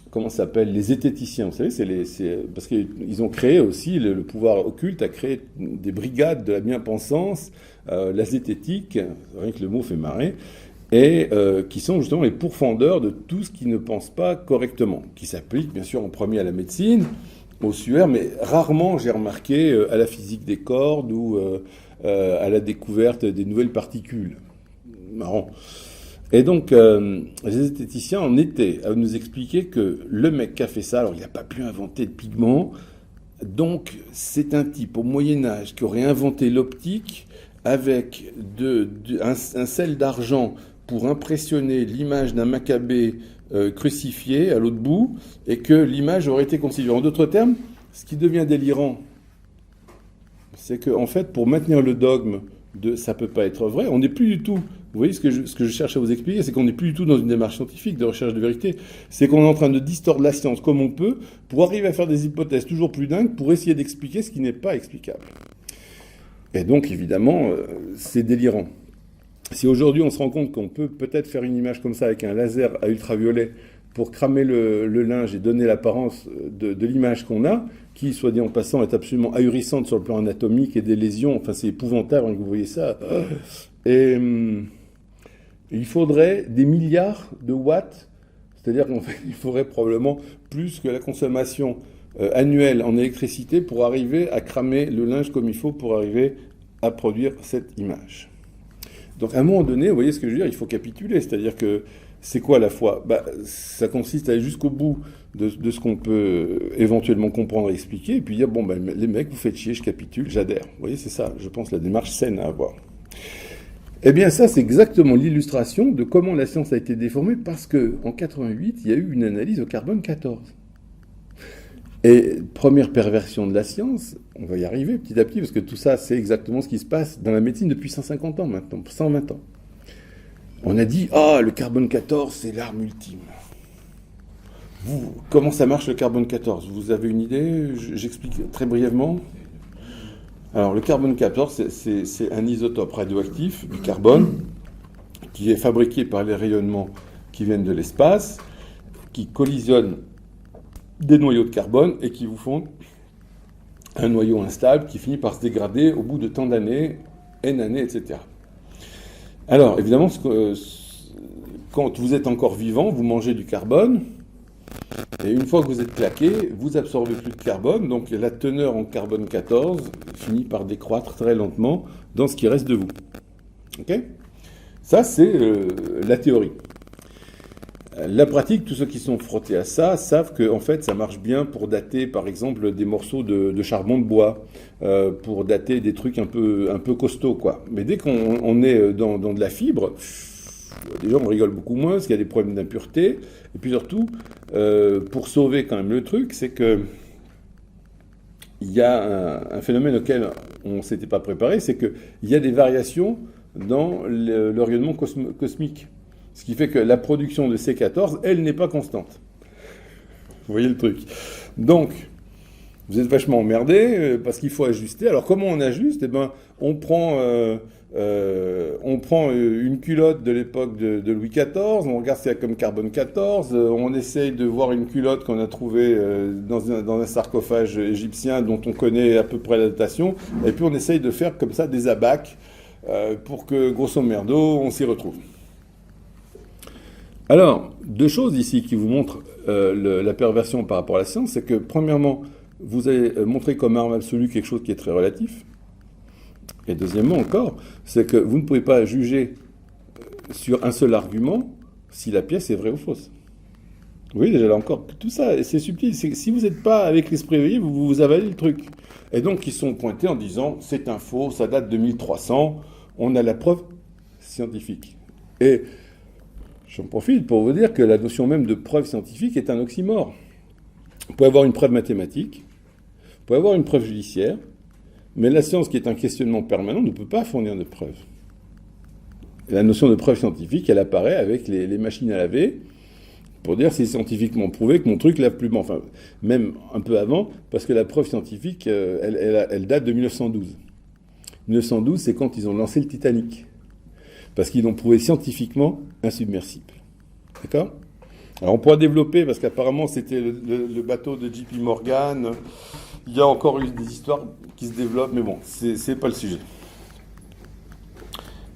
Comment ça s'appelle? Les zététiciens, vous savez, parce qu'ils ont créé aussi, le pouvoir occulte a créé des brigades de la bien-pensance, la zététique, rien que le mot fait marrer, et qui sont justement les pourfendeurs de tout ce qui ne pense pas correctement, qui s'applique bien sûr en premier à la médecine, au suaire, mais rarement, j'ai remarqué, à la physique des cordes ou à la découverte des nouvelles particules. Marrant. Et donc, les esthéticiens en étaient à nous expliquer que le mec qui a fait ça, alors il n'a pas pu inventer de pigments, donc c'est un type au Moyen-Âge qui aurait inventé l'optique avec un sel d'argent pour impressionner l'image d'un Maccabée crucifié à l'autre bout, et que l'image aurait été constituée. En d'autres termes, ce qui devient délirant, c'est qu'en fait, pour maintenir le dogme de ça peut pas être vrai, on n'est plus du tout... Vous voyez ce que je cherche à vous expliquer, c'est qu'on n'est plus du tout dans une démarche scientifique de recherche de vérité, c'est qu'on est en train de distordre la science comme on peut pour arriver à faire des hypothèses toujours plus dingues pour essayer d'expliquer ce qui n'est pas explicable. Et donc, évidemment, c'est délirant. Si aujourd'hui on se rend compte qu'on peut peut-être faire une image comme ça avec un laser à ultraviolet pour cramer le linge et donner l'apparence de l'image qu'on a, qui, soit dit en passant, est absolument ahurissante sur le plan anatomique et des lésions, enfin c'est épouvantable quand vous voyez ça. Et... il faudrait des milliards de watts, c'est-à-dire qu'il faudrait probablement plus que la consommation annuelle en électricité pour arriver à cramer le linge comme il faut pour arriver à produire cette image. Donc à un moment donné, vous voyez ce que je veux dire, il faut capituler, c'est-à-dire que c'est quoi la foi? Ça consiste à aller jusqu'au bout de ce qu'on peut éventuellement comprendre et expliquer, et puis dire, les mecs, vous faites chier, je capitule, j'adhère. Vous voyez, c'est ça, je pense, la démarche saine à avoir. Eh bien, ça, c'est exactement l'illustration de comment la science a été déformée, parce qu'en 88, il y a eu une analyse au carbone 14. Et première perversion de la science, on va y arriver petit à petit, parce que tout ça, c'est exactement ce qui se passe dans la médecine depuis 150 ans maintenant, 120 ans. On a dit, le carbone 14, c'est l'arme ultime. Comment ça marche le carbone 14? Vous avez une idée? J'explique très brièvement. Alors, le carbone 14, c'est un isotope radioactif du carbone qui est fabriqué par les rayonnements qui viennent de l'espace, qui collisionnent des noyaux de carbone et qui vous font un noyau instable qui finit par se dégrader au bout de tant d'années, N années, etc. Alors, évidemment, quand vous êtes encore vivant, vous mangez du carbone, et une fois que vous êtes claqué, vous absorbez plus de carbone, donc la teneur en carbone 14 finit par décroître très lentement dans ce qui reste de vous. Ok ? Ça, c'est la théorie. La pratique, tous ceux qui sont frottés à ça savent que en fait, ça marche bien pour dater, par exemple, des morceaux de charbon de bois, pour dater des trucs un peu costauds, quoi. Mais dès qu'on est dans de la fibre, déjà, on rigole beaucoup moins, parce qu'il y a des problèmes d'impureté. Et puis surtout, pour sauver quand même le truc, c'est que il y a un phénomène auquel on ne s'était pas préparé, c'est qu'il y a des variations dans le rayonnement cosmique. Ce qui fait que la production de C14, elle n'est pas constante. Vous voyez le truc. Donc, vous êtes vachement emmerdé parce qu'il faut ajuster. Alors, comment on ajuste? Eh ben, on prend une culotte de l'époque de Louis XIV, on regarde ce qu'il y a comme carbone 14, on essaye de voir une culotte qu'on a trouvée dans un sarcophage égyptien dont on connaît à peu près la datation, et puis on essaye de faire comme ça des abacs pour que, grosso merdo, on s'y retrouve. Alors, deux choses ici qui vous montrent la perversion par rapport à la science, c'est que, premièrement, vous avez montré comme arme absolue quelque chose qui est très relatif. Et deuxièmement encore, c'est que vous ne pouvez pas juger sur un seul argument si la pièce est vraie ou fausse. Oui, déjà là encore, tout ça, c'est subtil. C'est que si vous n'êtes pas avec l'esprit éveillé, vous avalez le truc. Et donc, ils sont pointés en disant, c'est un faux, ça date de 1300, on a la preuve scientifique. Et j'en profite pour vous dire que la notion même de preuve scientifique est un oxymore. Vous pouvez avoir une preuve mathématique, vous pouvez avoir une preuve judiciaire, mais la science, qui est un questionnement permanent, ne peut pas fournir de preuves. Et la notion de preuve scientifique, elle apparaît avec les machines à laver, pour dire c'est scientifiquement prouvé que mon truc lave plus. Enfin, même un peu avant, parce que la preuve scientifique, elle date de 1912. 1912, c'est quand ils ont lancé le Titanic. Parce qu'ils l'ont prouvé scientifiquement insubmersible. D'accord ? Alors on pourra développer, parce qu'apparemment c'était le bateau de JP Morgan. Il y a encore eu des histoires qui se développent, mais bon, c'est pas le sujet.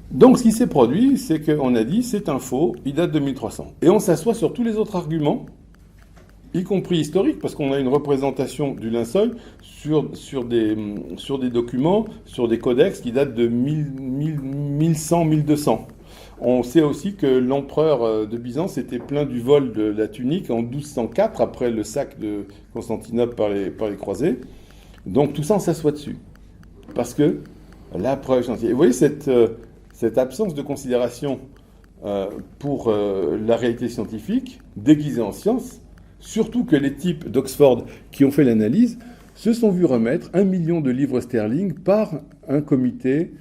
Donc ce qui s'est produit, c'est qu'on a dit c'est un faux, il date de 1300. Et on s'assoit sur tous les autres arguments, y compris historiques, parce qu'on a une représentation du linceul sur des documents, sur des codex qui datent de 1100, 1200. On sait aussi que l'empereur de Byzance était plein du vol de la tunique en 1204, après le sac de Constantinople par les croisés. Donc tout ça, on s'assoit dessus. Parce que la preuve scientifique... Et vous voyez cette absence de considération pour la réalité scientifique, déguisée en science, surtout que les types d'Oxford qui ont fait l'analyse se sont vus remettre 1 million de livres sterling par un comité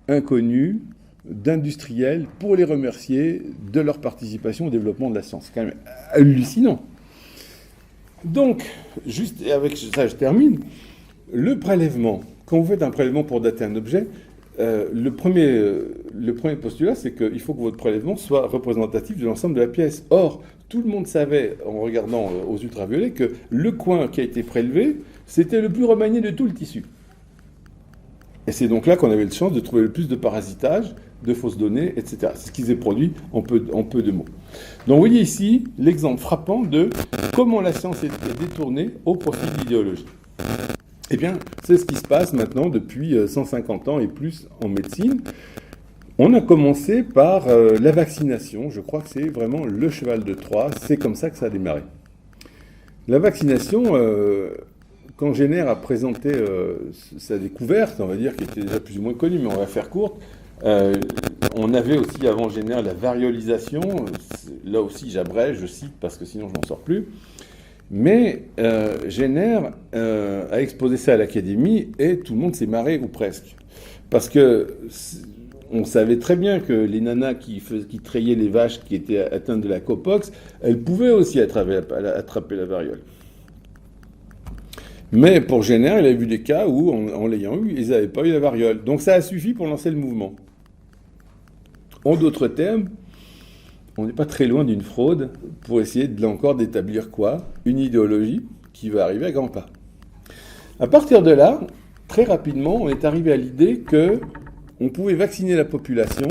inconnu d'industriels pour les remercier de leur participation au développement de la science. C'est quand même hallucinant. Donc, juste et avec ça je termine, le prélèvement, quand vous faites un prélèvement pour dater un objet, le premier postulat, c'est qu'il faut que votre prélèvement soit représentatif de l'ensemble de la pièce. Or, tout le monde savait, en regardant aux ultraviolets, que le coin qui a été prélevé, c'était le plus remanié de tout le tissu. Et c'est donc là qu'on avait la chance de trouver le plus de parasitage, de fausses données, etc. C'est ce qui s'est produit en peu de mots. Donc vous voyez ici l'exemple frappant de comment la science est détournée au profit de l'idéologie. Eh bien, c'est ce qui se passe maintenant depuis 150 ans et plus en médecine. On a commencé par la vaccination. Je crois que c'est vraiment le cheval de Troie. C'est comme ça que ça a démarré. La vaccination, quand Jenner a présenté sa découverte, on va dire, qui était déjà plus ou moins connue, mais on va faire courte, on avait aussi avant Jenner la variolisation. Là aussi, j'abrège, je cite, parce que sinon je n'en sors plus. Mais Jenner a exposé ça à l'Académie et tout le monde s'est marré, ou presque. Parce que on savait très bien que les nanas qui trayaient les vaches qui étaient atteintes de la cowpox, elles pouvaient aussi attraper la variole. Mais pour Jenner, il a vu des cas où, en l'ayant eu, ils n'avaient pas eu la variole. Donc ça a suffi pour lancer le mouvement. En d'autres termes, on n'est pas très loin d'une fraude pour essayer, là encore, d'établir quoi ? Une idéologie qui va arriver à grands pas. À partir de là, très rapidement, on est arrivé à l'idée qu'on pouvait vacciner la population.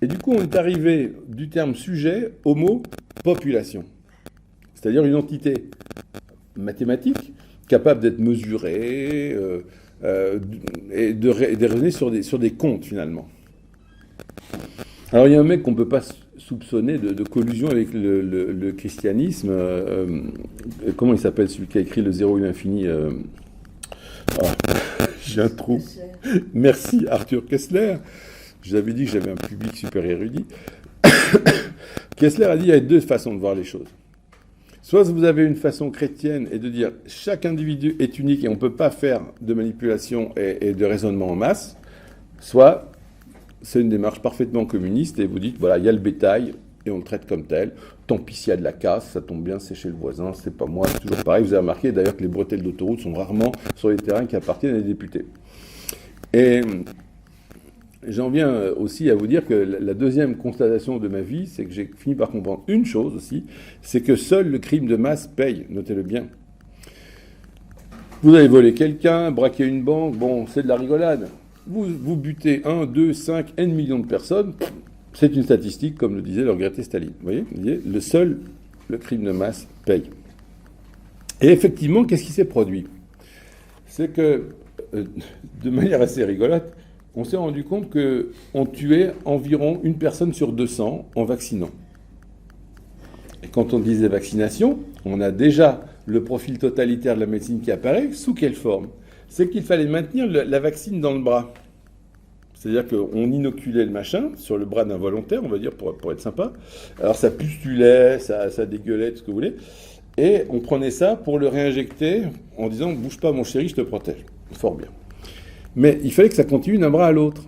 Et du coup, on est arrivé du terme sujet au mot population. C'est-à-dire une entité mathématique capable d'être mesurée et de raisonner sur des comptes, finalement. Alors, il y a un mec qu'on ne peut pas soupçonner de collusion avec le christianisme. Comment il s'appelle, celui qui a écrit Le Zéro et l'Infini j'ai un trou. Merci, Arthur Koestler. Je vous avais dit que j'avais un public super érudit. Koestler a dit qu'il y avait deux façons de voir les choses. Soit vous avez une façon chrétienne et de dire chaque individu est unique et on ne peut pas faire de manipulation et de raisonnement en masse, soit c'est une démarche parfaitement communiste et vous dites, voilà, il y a le bétail et on le traite comme tel. Tant pis s'il y a de la casse, ça tombe bien, c'est chez le voisin, c'est pas moi, c'est toujours pareil. Vous avez remarqué d'ailleurs que les bretelles d'autoroute sont rarement sur les terrains qui appartiennent à des députés. Et j'en viens aussi à vous dire que la deuxième constatation de ma vie, c'est que j'ai fini par comprendre une chose aussi, c'est que seul le crime de masse paye, notez-le bien. Vous avez volé quelqu'un, braqué une banque, bon, c'est de la rigolade. Vous butez 1, 2, 5, N millions de personnes, c'est une statistique, comme le disait le regretté Staline. Vous voyez, le crime de masse paye. Et effectivement, qu'est-ce qui s'est produit ? C'est que, de manière assez rigolote, on s'est rendu compte qu'on tuait environ une personne sur 200 en vaccinant. Et quand on disait vaccination, on a déjà le profil totalitaire de la médecine qui apparaît. Sous quelle forme? C'est qu'il fallait maintenir la vaccine dans le bras. C'est-à-dire qu'on inoculait le machin sur le bras d'un volontaire, on va dire, pour être sympa. Alors ça pustulait, ça dégueulait, tout ce que vous voulez. Et on prenait ça pour le réinjecter en disant « Bouge pas mon chéri, je te protège ». Fort bien. Mais il fallait que ça continue d'un bras à l'autre.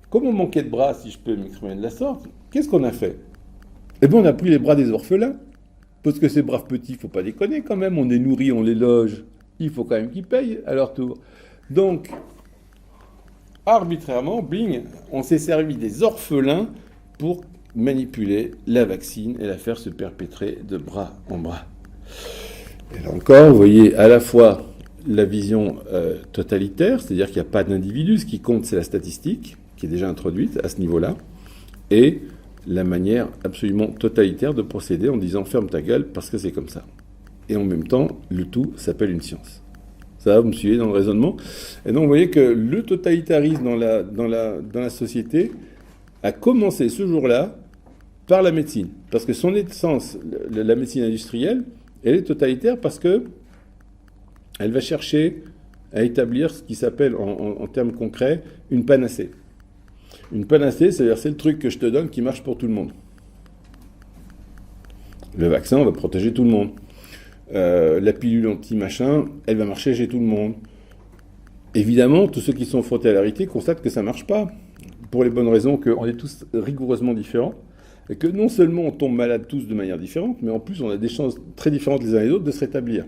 Comme on manquait de bras, si je peux m'exprimer de la sorte, qu'est-ce qu'on a fait? Eh bien, on a pris les bras des orphelins. Parce que ces braves petits, il ne faut pas déconner quand même. On les nourrit, on les loge. Il faut quand même qu'ils payent à leur tour. Donc, arbitrairement, bing, on s'est servi des orphelins pour manipuler la vaccine et la faire se perpétrer de bras en bras. Et là encore, vous voyez à la fois la vision totalitaire, c'est-à-dire qu'il n'y a pas d'individu, ce qui compte c'est la statistique, qui est déjà introduite à ce niveau-là, et la manière absolument totalitaire de procéder en disant « ferme ta gueule parce que c'est comme ça ». Et en même temps, le tout s'appelle une science. Ça va, vous me suivez dans le raisonnement? Et donc vous voyez que le totalitarisme dans la société a commencé ce jour-là par la médecine. Parce que son essence, la médecine industrielle, elle est totalitaire parce que elle va chercher à établir ce qui s'appelle, en termes concrets, une panacée. Une panacée, c'est-à-dire c'est le truc que je te donne qui marche pour tout le monde. Le vaccin va protéger tout le monde. La pilule anti-machin, elle va marcher chez tout le monde. Évidemment, tous ceux qui sont frottés à la réalité constatent que ça ne marche pas. Pour les bonnes raisons qu'on est tous rigoureusement différents. Et que non seulement on tombe malade tous de manière différente, mais en plus on a des chances très différentes les uns et les autres de se rétablir.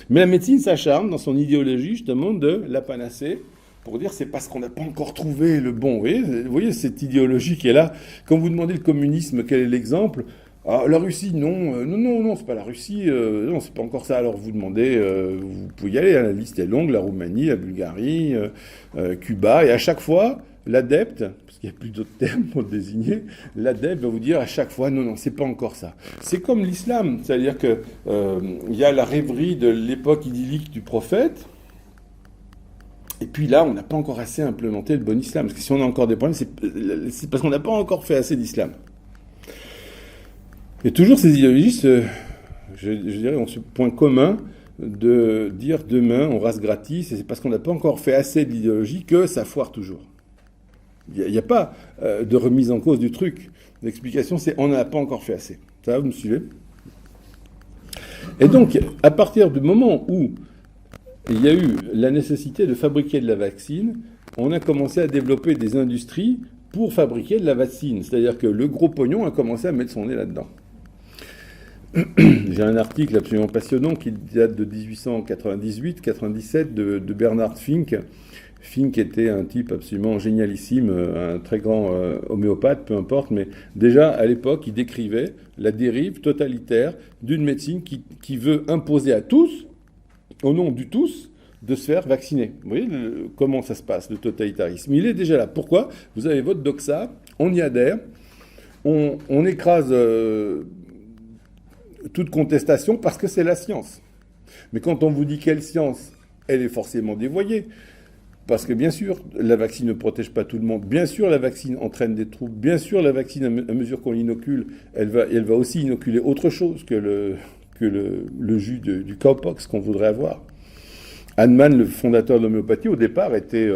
Mais la médecine s'acharne dans son idéologie justement de la panacée pour dire c'est parce qu'on n'a pas encore trouvé le bon. Vous voyez cette idéologie qui est là. Quand vous demandez le communisme, quel est l'exemple? Ah, la Russie, non, c'est pas la Russie, non, c'est pas encore ça. Alors vous demandez, vous pouvez y aller, hein, la liste est longue, la Roumanie, la Bulgarie, Cuba, et à chaque fois, l'adepte, parce qu'il n'y a plus d'autres termes pour le désigner, l'adepte va vous dire à chaque fois, non, c'est pas encore ça. C'est comme l'islam, c'est-à-dire que il y a la rêverie de l'époque idyllique du prophète, et puis là, on n'a pas encore assez implémenté le bon islam. Parce que si on a encore des problèmes, c'est parce qu'on n'a pas encore fait assez d'islam. Et toujours ces idéologistes, je dirais, ont ce point commun de dire demain, on rase gratis, et c'est parce qu'on n'a pas encore fait assez de l'idéologie que ça foire toujours. Il n'y a pas de remise en cause du truc. L'explication, c'est on n'a pas encore fait assez. Ça va, vous me suivez? Et donc, à partir du moment où il y a eu la nécessité de fabriquer de la vaccine, on a commencé à développer des industries pour fabriquer de la vaccine. C'est-à-dire que le gros pognon a commencé à mettre son nez là-dedans. J'ai un article absolument passionnant qui date de 1898-97 de Bernard Fink. Fink était un type absolument génialissime, un très grand homéopathe, peu importe, mais déjà à l'époque, il décrivait la dérive totalitaire d'une médecine qui veut imposer à tous, au nom du tous, de se faire vacciner. Vous voyez comment ça se passe, le totalitarisme? Il est déjà là. Pourquoi? Vous avez votre doxa, on y adhère, on écrase toute contestation parce que c'est la science. Mais quand on vous dit quelle science, elle est forcément dévoyée. Parce que bien sûr, la vaccine ne protège pas tout le monde. Bien sûr, la vaccine entraîne des troubles. Bien sûr, la vaccine, à mesure qu'on l'inocule, elle va aussi inoculer autre chose que le jus du cowpox qu'on voudrait avoir. Hahnemann, le fondateur de l'homéopathie, au départ, était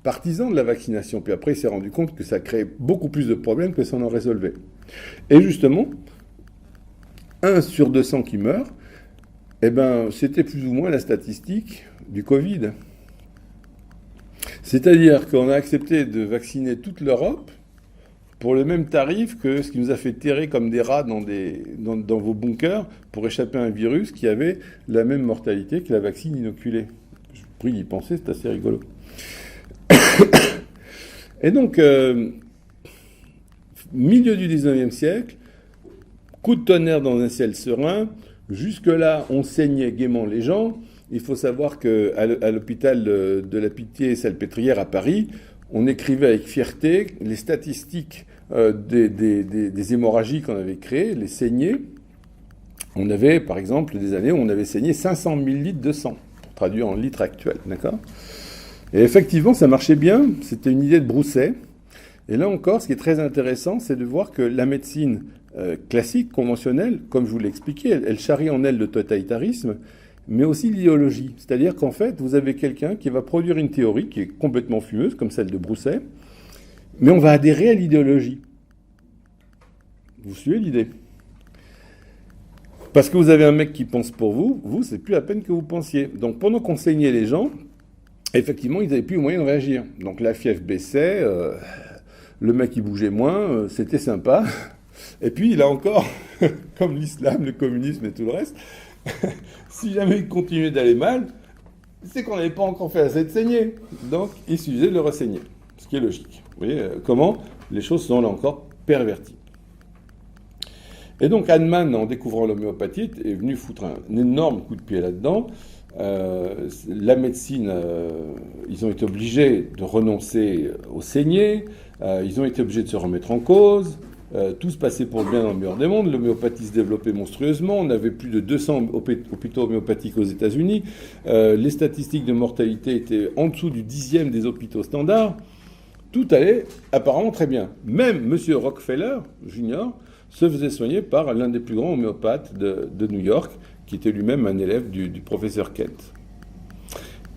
partisan de la vaccination. Puis après, il s'est rendu compte que ça créait beaucoup plus de problèmes que ça en résolvait. Et justement, 1 sur 200 qui meurt, eh ben, c'était plus ou moins la statistique du Covid. C'est-à-dire qu'on a accepté de vacciner toute l'Europe pour le même tarif que ce qui nous a fait terrer comme des rats dans vos bunkers pour échapper à un virus qui avait la même mortalité que la vaccine inoculée. Je vous prie d'y penser, c'est assez rigolo. Et donc, milieu du 19e siècle, coup de tonnerre dans un ciel serein, jusque-là, on saignait gaiement les gens. Il faut savoir qu'à l'hôpital de la Pitié-Salpêtrière à Paris, on écrivait avec fierté les statistiques des hémorragies qu'on avait créées, les saignées. On avait, par exemple, des années où on avait saigné 500 000 litres de sang, pour traduire en litres actuels, d'accord? Et effectivement, ça marchait bien. C'était une idée de Broussais. Et là encore, ce qui est très intéressant, c'est de voir que la médecine classique, conventionnelle, comme je vous l'ai expliqué, elle charrie en elle le totalitarisme, mais aussi l'idéologie. C'est-à-dire qu'en fait, vous avez quelqu'un qui va produire une théorie qui est complètement fumeuse, comme celle de Brousset, mais on va adhérer à l'idéologie. Vous suivez l'idée? Parce que vous avez un mec qui pense pour vous, c'est plus la peine que vous pensiez. Donc pendant qu'on saignait les gens, effectivement, ils n'avaient plus le moyen de réagir. Donc la fièvre baissait, le mec il bougeait moins, c'était sympa. Et puis là encore, comme l'islam, le communisme et tout le reste, si jamais il continuait d'aller mal, c'est qu'on n'avait pas encore fait assez de saigner. Donc il suffisait de le ressaigner, ce qui est logique. Vous voyez comment les choses sont là encore perverties. Et donc Hahnemann, en découvrant l'homéopathie, est venu foutre un énorme coup de pied là-dedans. La médecine, ils ont été obligés de renoncer aux saignées, ils ont été obligés de se remettre en cause, tout se passait pour le bien dans le meilleur des mondes, l'homéopathie se développait monstrueusement, on avait plus de 200 hôpitaux homéopathiques aux États-Unis, les statistiques de mortalité étaient en dessous du 10e des hôpitaux standards, tout allait apparemment très bien. Même M. Rockefeller Jr. se faisait soigner par l'un des plus grands homéopathes de New York, qui était lui-même un élève du professeur Kent.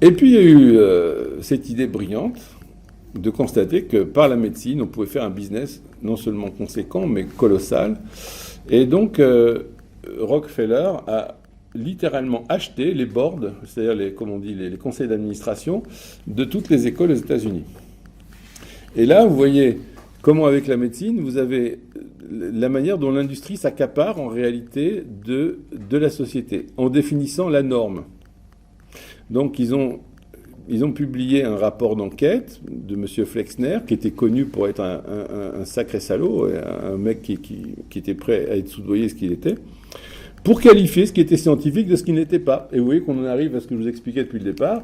Et puis il y a eu cette idée brillante de constater que par la médecine, on pouvait faire un business non seulement conséquent, mais colossal. Et donc Rockefeller a littéralement acheté les boards, c'est-à-dire les conseils d'administration de toutes les écoles aux États-Unis. Et là, vous voyez comment avec la médecine, vous avez la manière dont l'industrie s'accapare en réalité de la société, en définissant la norme. Donc ils ont publié un rapport d'enquête de M. Flexner, qui était connu pour être un sacré salaud, un mec qui était prêt à être soudoyé ce qu'il était, pour qualifier ce qui était scientifique de ce qui n'était pas. Et vous voyez qu'on en arrive à ce que je vous expliquais depuis le départ,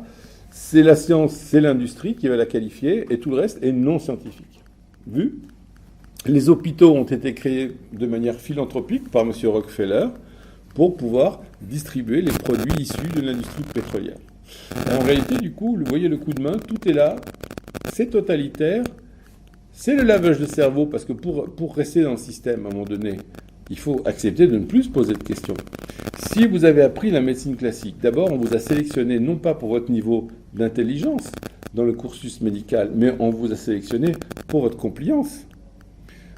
c'est la science, c'est l'industrie qui va la qualifier, et tout le reste est non scientifique. Vu ? Les hôpitaux ont été créés de manière philanthropique par M. Rockefeller pour pouvoir distribuer les produits issus de l'industrie pétrolière. En réalité, du coup, vous voyez le coup de main, tout est là, c'est totalitaire, c'est le lavage de cerveau, parce que pour rester dans le système, à un moment donné, il faut accepter de ne plus se poser de questions. Si vous avez appris la médecine classique, d'abord, on vous a sélectionné non pas pour votre niveau d'intelligence dans le cursus médical, mais on vous a sélectionné pour votre compliance.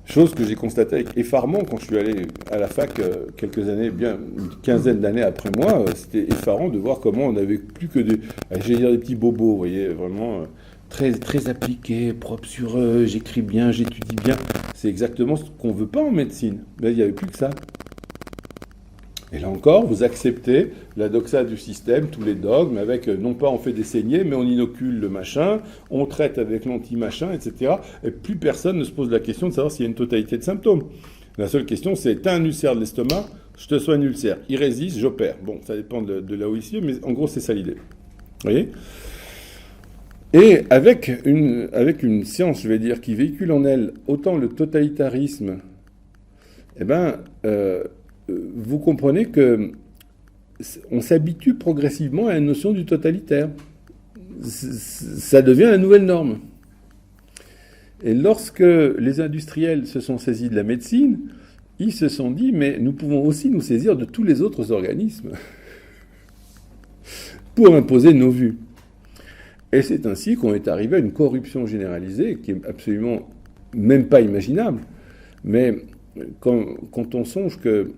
Chose que j'ai constatée avec effarement quand je suis allé à la fac quelques années, bien une quinzaine d'années après moi. C'était effarant de voir comment on n'avait plus que des petits bobos, vous voyez, vraiment très, très appliqués, propres sur eux, j'écris bien, j'étudie bien. C'est exactement ce qu'on ne veut pas en médecine. Là, il n'y avait plus que ça. Et là encore, vous acceptez la doxa du système, tous les dogmes, avec non pas on fait des saignées, mais on inocule le machin, on traite avec l'anti-machin, etc. Et plus personne ne se pose la question de savoir s'il y a une totalité de symptômes. La seule question, c'est t'as un ulcère de l'estomac, je te soigne l'ulcère. Il résiste, j'opère. Bon, ça dépend de là où il est, mais en gros, c'est ça l'idée. Vous voyez ? Et avec une science, je vais dire, qui véhicule en elle autant le totalitarisme, vous comprenez que on s'habitue progressivement à la notion du totalitaire. Ça devient la nouvelle norme. Et lorsque les industriels se sont saisis de la médecine, ils se sont dit, mais nous pouvons aussi nous saisir de tous les autres organismes pour imposer nos vues. Et c'est ainsi qu'on est arrivé à une corruption généralisée qui est absolument même pas imaginable. Mais quand on songe que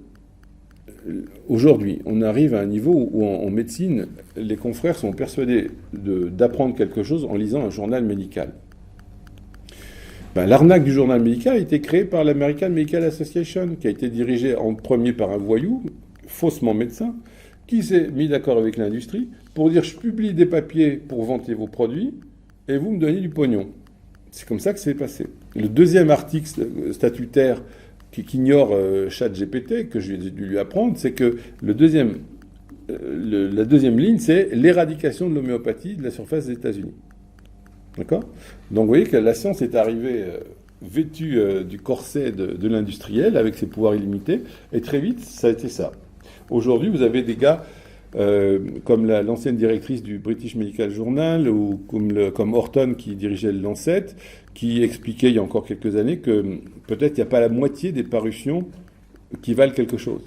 aujourd'hui, on arrive à un niveau où en médecine, les confrères sont persuadés d'apprendre quelque chose en lisant un journal médical. L'arnaque du journal médical a été créée par l'American Medical Association, qui a été dirigée en premier par un voyou, faussement médecin, qui s'est mis d'accord avec l'industrie pour dire « je publie des papiers pour vanter vos produits et vous me donnez du pognon ». C'est comme ça que c'est passé. Le deuxième article statutaire qui ignore ChatGPT, que j'ai dû lui apprendre, c'est que la deuxième ligne, c'est l'éradication de l'homéopathie de la surface des États-Unis. D'accord ? Donc vous voyez que la science est arrivée vêtue du corset de l'industriel, avec ses pouvoirs illimités, et très vite, ça a été ça. Aujourd'hui, vous avez des gars comme l'ancienne directrice du British Medical Journal, ou comme Horton qui dirigeait le Lancet, qui expliquait il y a encore quelques années que peut-être il n'y a pas la moitié des parutions qui valent quelque chose.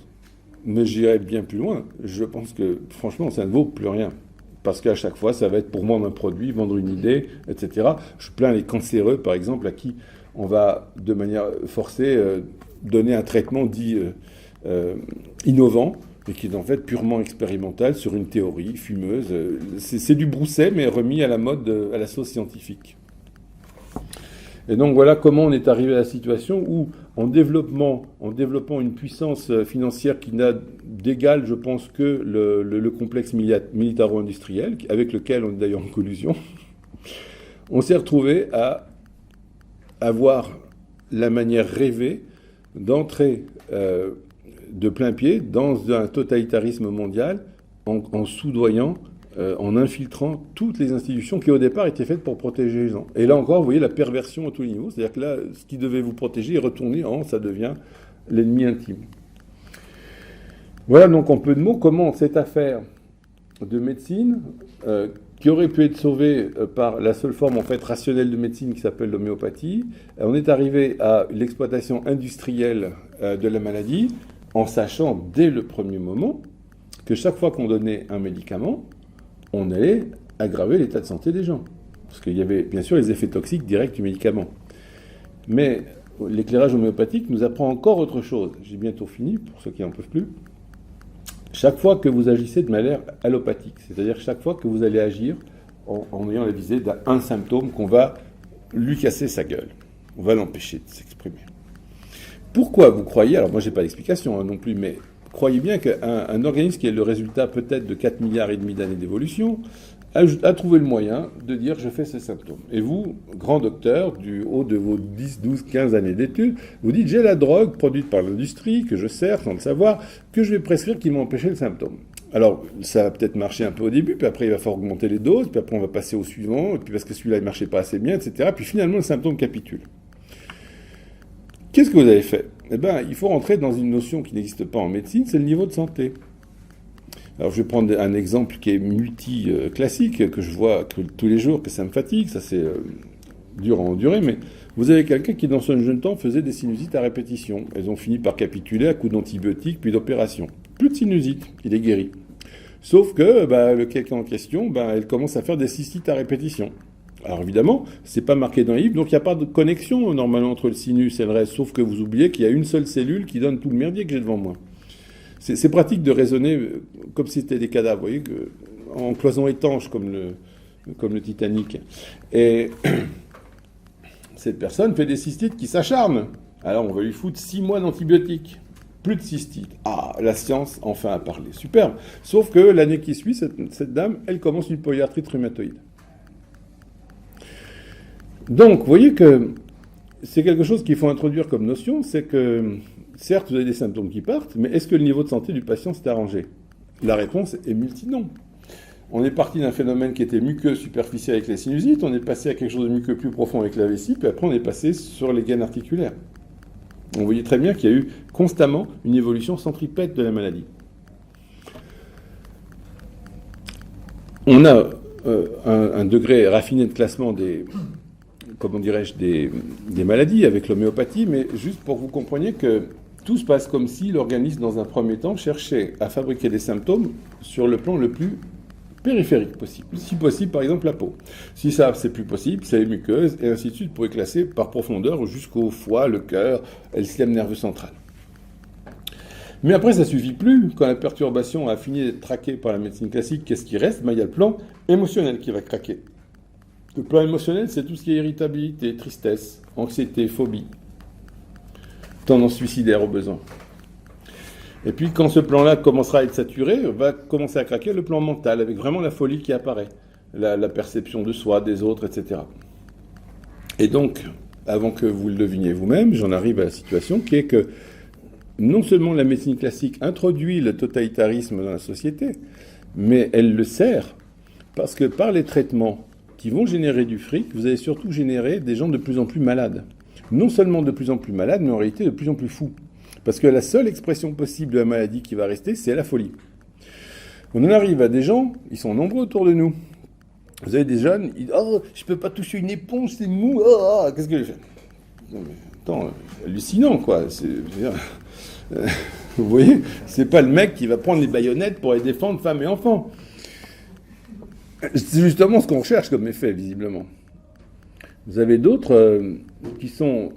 Mais j'irais bien plus loin. Je pense que, franchement, ça ne vaut plus rien. Parce qu'à chaque fois, ça va être pour vendre un produit, vendre une idée, etc. Je plains les cancéreux, par exemple, à qui on va, de manière forcée, donner un traitement dit innovant, et qui est en fait purement expérimental sur une théorie fumeuse. C'est du Brousset, mais remis à la mode, à la sauce scientifique. Et donc voilà comment on est arrivé à la situation où, en développant une puissance financière qui n'a d'égal, je pense, que le complexe militaro-industriel, avec lequel on est d'ailleurs en collusion, on s'est retrouvé à avoir la manière rêvée d'entrer de plein pied dans un totalitarisme mondial en soudoyant, en infiltrant toutes les institutions qui au départ étaient faites pour protéger les gens. Et là encore, vous voyez la perversion à tous les niveaux, c'est-à-dire que là, ce qui devait vous protéger est retourné ça devient l'ennemi intime. Voilà donc en peu de mots comment cette affaire de médecine, qui aurait pu être sauvée par la seule forme en fait rationnelle de médecine qui s'appelle l'homéopathie, on est arrivé à l'exploitation industrielle de la maladie en sachant dès le premier moment que chaque fois qu'on donnait un médicament, on allait aggraver l'état de santé des gens. Parce qu'il y avait bien sûr les effets toxiques directs du médicament. Mais l'éclairage homéopathique nous apprend encore autre chose. J'ai bientôt fini, pour ceux qui n'en peuvent plus. Chaque fois que vous agissez de manière allopathique, c'est-à-dire chaque fois que vous allez agir en ayant la visée d'un symptôme qu'on va lui casser sa gueule, on va l'empêcher de s'exprimer. Pourquoi vous croyez, alors moi j'ai pas d'explication non plus, mais croyez bien qu'un organisme qui est le résultat peut-être de 4,5 milliards d'années d'évolution a trouvé le moyen de dire je fais ces symptômes. Et vous, grand docteur, du haut de vos 10, 12, 15 années d'études, vous dites j'ai la drogue produite par l'industrie, que je sers sans le savoir, que je vais prescrire qui m'empêcher le symptôme. Alors ça va peut-être marcher un peu au début, puis après il va falloir augmenter les doses, puis après on va passer au suivant, et puis parce que celui-là ne marchait pas assez bien, etc. Puis finalement le symptôme capitule. Qu'est-ce que vous avez fait ? Eh bien, il faut rentrer dans une notion qui n'existe pas en médecine, c'est le niveau de santé. Alors, je vais prendre un exemple qui est multi-classique, que je vois tous les jours, que ça me fatigue, ça c'est dur à endurer, mais vous avez quelqu'un qui, dans son jeune temps, faisait des sinusites à répétition. Elles ont fini par capituler à coups d'antibiotiques, puis d'opérations. Plus de sinusite, il est guéri. Sauf que le quelqu'un en question, elle commence à faire des cystites à répétition. Alors évidemment, c'est pas marqué dans le livre, donc il n'y a pas de connexion normalement entre le sinus et le reste, sauf que vous oubliez qu'il y a une seule cellule qui donne tout le merdier que j'ai devant moi. C'est pratique de raisonner comme si c'était des cadavres, vous voyez, en cloison étanche comme le Titanic. Et cette personne fait des cystites qui s'acharnent. Alors on va lui foutre 6 mois d'antibiotiques. Plus de cystites. Ah, la science enfin a parlé. Superbe. Sauf que l'année qui suit, cette dame, elle commence une polyarthrite rhumatoïde. Donc, vous voyez que c'est quelque chose qu'il faut introduire comme notion, c'est que, certes, vous avez des symptômes qui partent, mais est-ce que le niveau de santé du patient s'est arrangé ? La réponse est multi-non. On est parti d'un phénomène qui était muqueux superficiel avec les sinusites, on est passé à quelque chose de muqueux plus profond avec la vessie, puis après on est passé sur les gaines articulaires. On voyait très bien qu'il y a eu constamment une évolution centripète de la maladie. On a un degré raffiné de classement des maladies avec l'homéopathie, mais juste pour que vous compreniez que tout se passe comme si l'organisme, dans un premier temps, cherchait à fabriquer des symptômes sur le plan le plus périphérique possible. Si possible, par exemple, la peau. Si ça, c'est plus possible, c'est les muqueuses, et ainsi de suite, pour les classer par profondeur jusqu'au foie, le cœur et le système nerveux central. Mais après, ça ne suffit plus. Quand la perturbation a fini d'être traquée par la médecine classique, qu'est-ce qui reste ? Il y a le plan émotionnel qui va craquer. Le plan émotionnel, c'est tout ce qui est irritabilité, tristesse, anxiété, phobie, tendance suicidaire au besoin. Et puis, quand ce plan-là commencera à être saturé, va commencer à craquer le plan mental, avec vraiment la folie qui apparaît, la perception de soi, des autres, etc. Et donc, avant que vous le deviniez vous-même, j'en arrive à la situation qui est que non seulement la médecine classique introduit le totalitarisme dans la société, mais elle le sert, parce que par les traitements qui vont générer du fric, vous allez surtout générer des gens de plus en plus malades. Non seulement de plus en plus malades, mais en réalité de plus en plus fous. Parce que la seule expression possible de la maladie qui va rester, c'est la folie. On en arrive à des gens, ils sont nombreux autour de nous. Vous avez des jeunes, ils disent « Oh, je peux pas toucher une éponge, c'est mou, qu'est-ce que je fais ?» Non mais attends, c'est hallucinant quoi. Vous voyez, c'est pas le mec qui va prendre les baïonnettes pour aller défendre femmes et enfants. C'est justement ce qu'on recherche comme effet, visiblement. Vous avez d'autres qui sont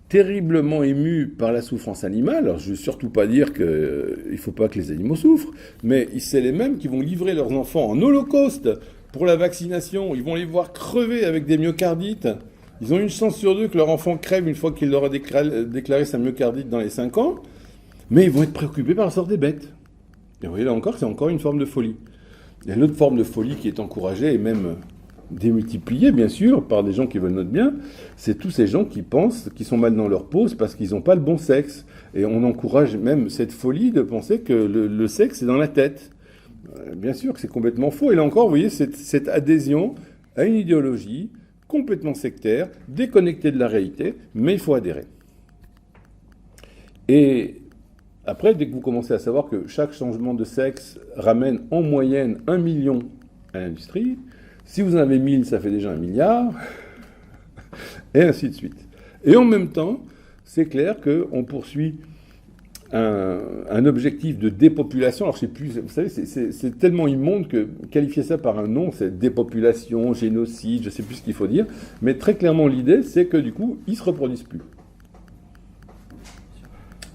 terriblement émus par la souffrance animale. Alors, je ne veux surtout pas dire qu'il ne faut pas que les animaux souffrent, mais c'est les mêmes qui vont livrer leurs enfants en holocauste pour la vaccination. Ils vont les voir crever avec des myocardites. Ils ont une chance sur deux que leur enfant crève une fois qu'il leur a déclaré sa myocardite dans les 5 ans, mais ils vont être préoccupés par la sort des bêtes. Et vous voyez, là encore, c'est encore une forme de folie. Il y a une autre forme de folie qui est encouragée et même démultipliée, bien sûr, par des gens qui veulent notre bien. C'est tous ces gens qui pensent qu'ils sont mal dans leur peau parce qu'ils n'ont pas le bon sexe. Et on encourage même cette folie de penser que le sexe est dans la tête. Bien sûr que c'est complètement faux. Et là encore, vous voyez, cette adhésion à une idéologie complètement sectaire, déconnectée de la réalité, mais il faut adhérer. Et après, dès que vous commencez à savoir que chaque changement de sexe ramène en moyenne 1 million à l'industrie, si vous en avez 1000, ça fait déjà 1 milliard, et ainsi de suite. Et en même temps, c'est clair qu'on poursuit un objectif de dépopulation. Alors, je sais plus, vous savez, c'est tellement immonde que qualifier ça par un nom, c'est dépopulation, génocide, je ne sais plus ce qu'il faut dire, mais très clairement, l'idée, c'est que du coup, ils ne se reproduisent plus.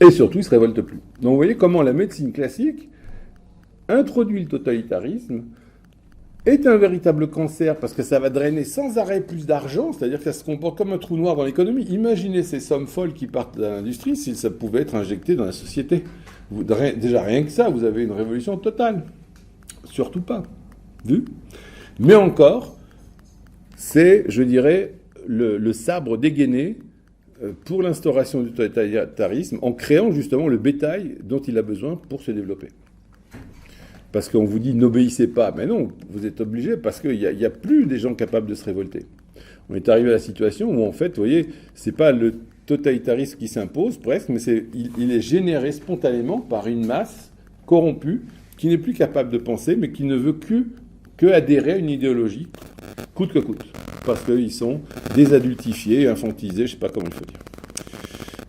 Et surtout, ils ne se révoltent plus. Donc, vous voyez comment la médecine classique introduit le totalitarisme, est un véritable cancer parce que ça va drainer sans arrêt plus d'argent, c'est-à-dire que ça se comporte comme un trou noir dans l'économie. Imaginez ces sommes folles qui partent de l'industrie si ça pouvait être injecté dans la société. Déjà, rien que ça, vous avez une révolution totale. Surtout pas. Vu ? Mais encore, c'est, je dirais, le sabre dégainé pour l'instauration du totalitarisme en créant justement le bétail dont il a besoin pour se développer. Parce qu'on vous dit n'obéissez pas. Mais non, vous êtes obligé parce qu'il n'y a plus des gens capables de se révolter. On est arrivé à la situation où en fait, vous voyez, c'est pas le totalitarisme qui s'impose presque, mais il est généré spontanément par une masse corrompue qui n'est plus capable de penser, mais qui ne veut que adhérer à une idéologie, coûte que coûte. Parce qu'ils sont désadultifiés, infantilisés, je ne sais pas comment il faut dire.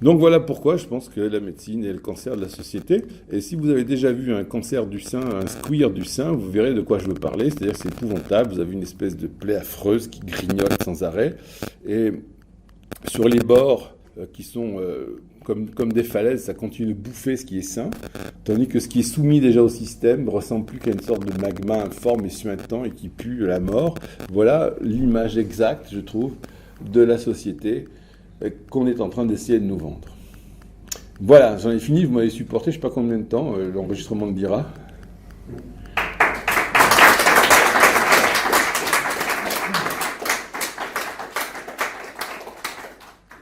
Donc voilà pourquoi je pense que la médecine est le cancer de la société. Et si vous avez déjà vu un cancer du sein, un squire du sein, vous verrez de quoi je veux parler. C'est-à-dire que c'est épouvantable. Vous avez une espèce de plaie affreuse qui grignote sans arrêt. Et sur les bords qui sont comme des falaises, ça continue de bouffer ce qui est sain. Tandis que ce qui est soumis déjà au système ne ressemble plus qu'à une sorte de magma informe et suintant et qui pue la mort. Voilà l'image exacte, je trouve, de la société qu'on est en train d'essayer de nous vendre. Voilà, j'en ai fini, vous m'avez supporté, je ne sais pas combien de temps, l'enregistrement me dira.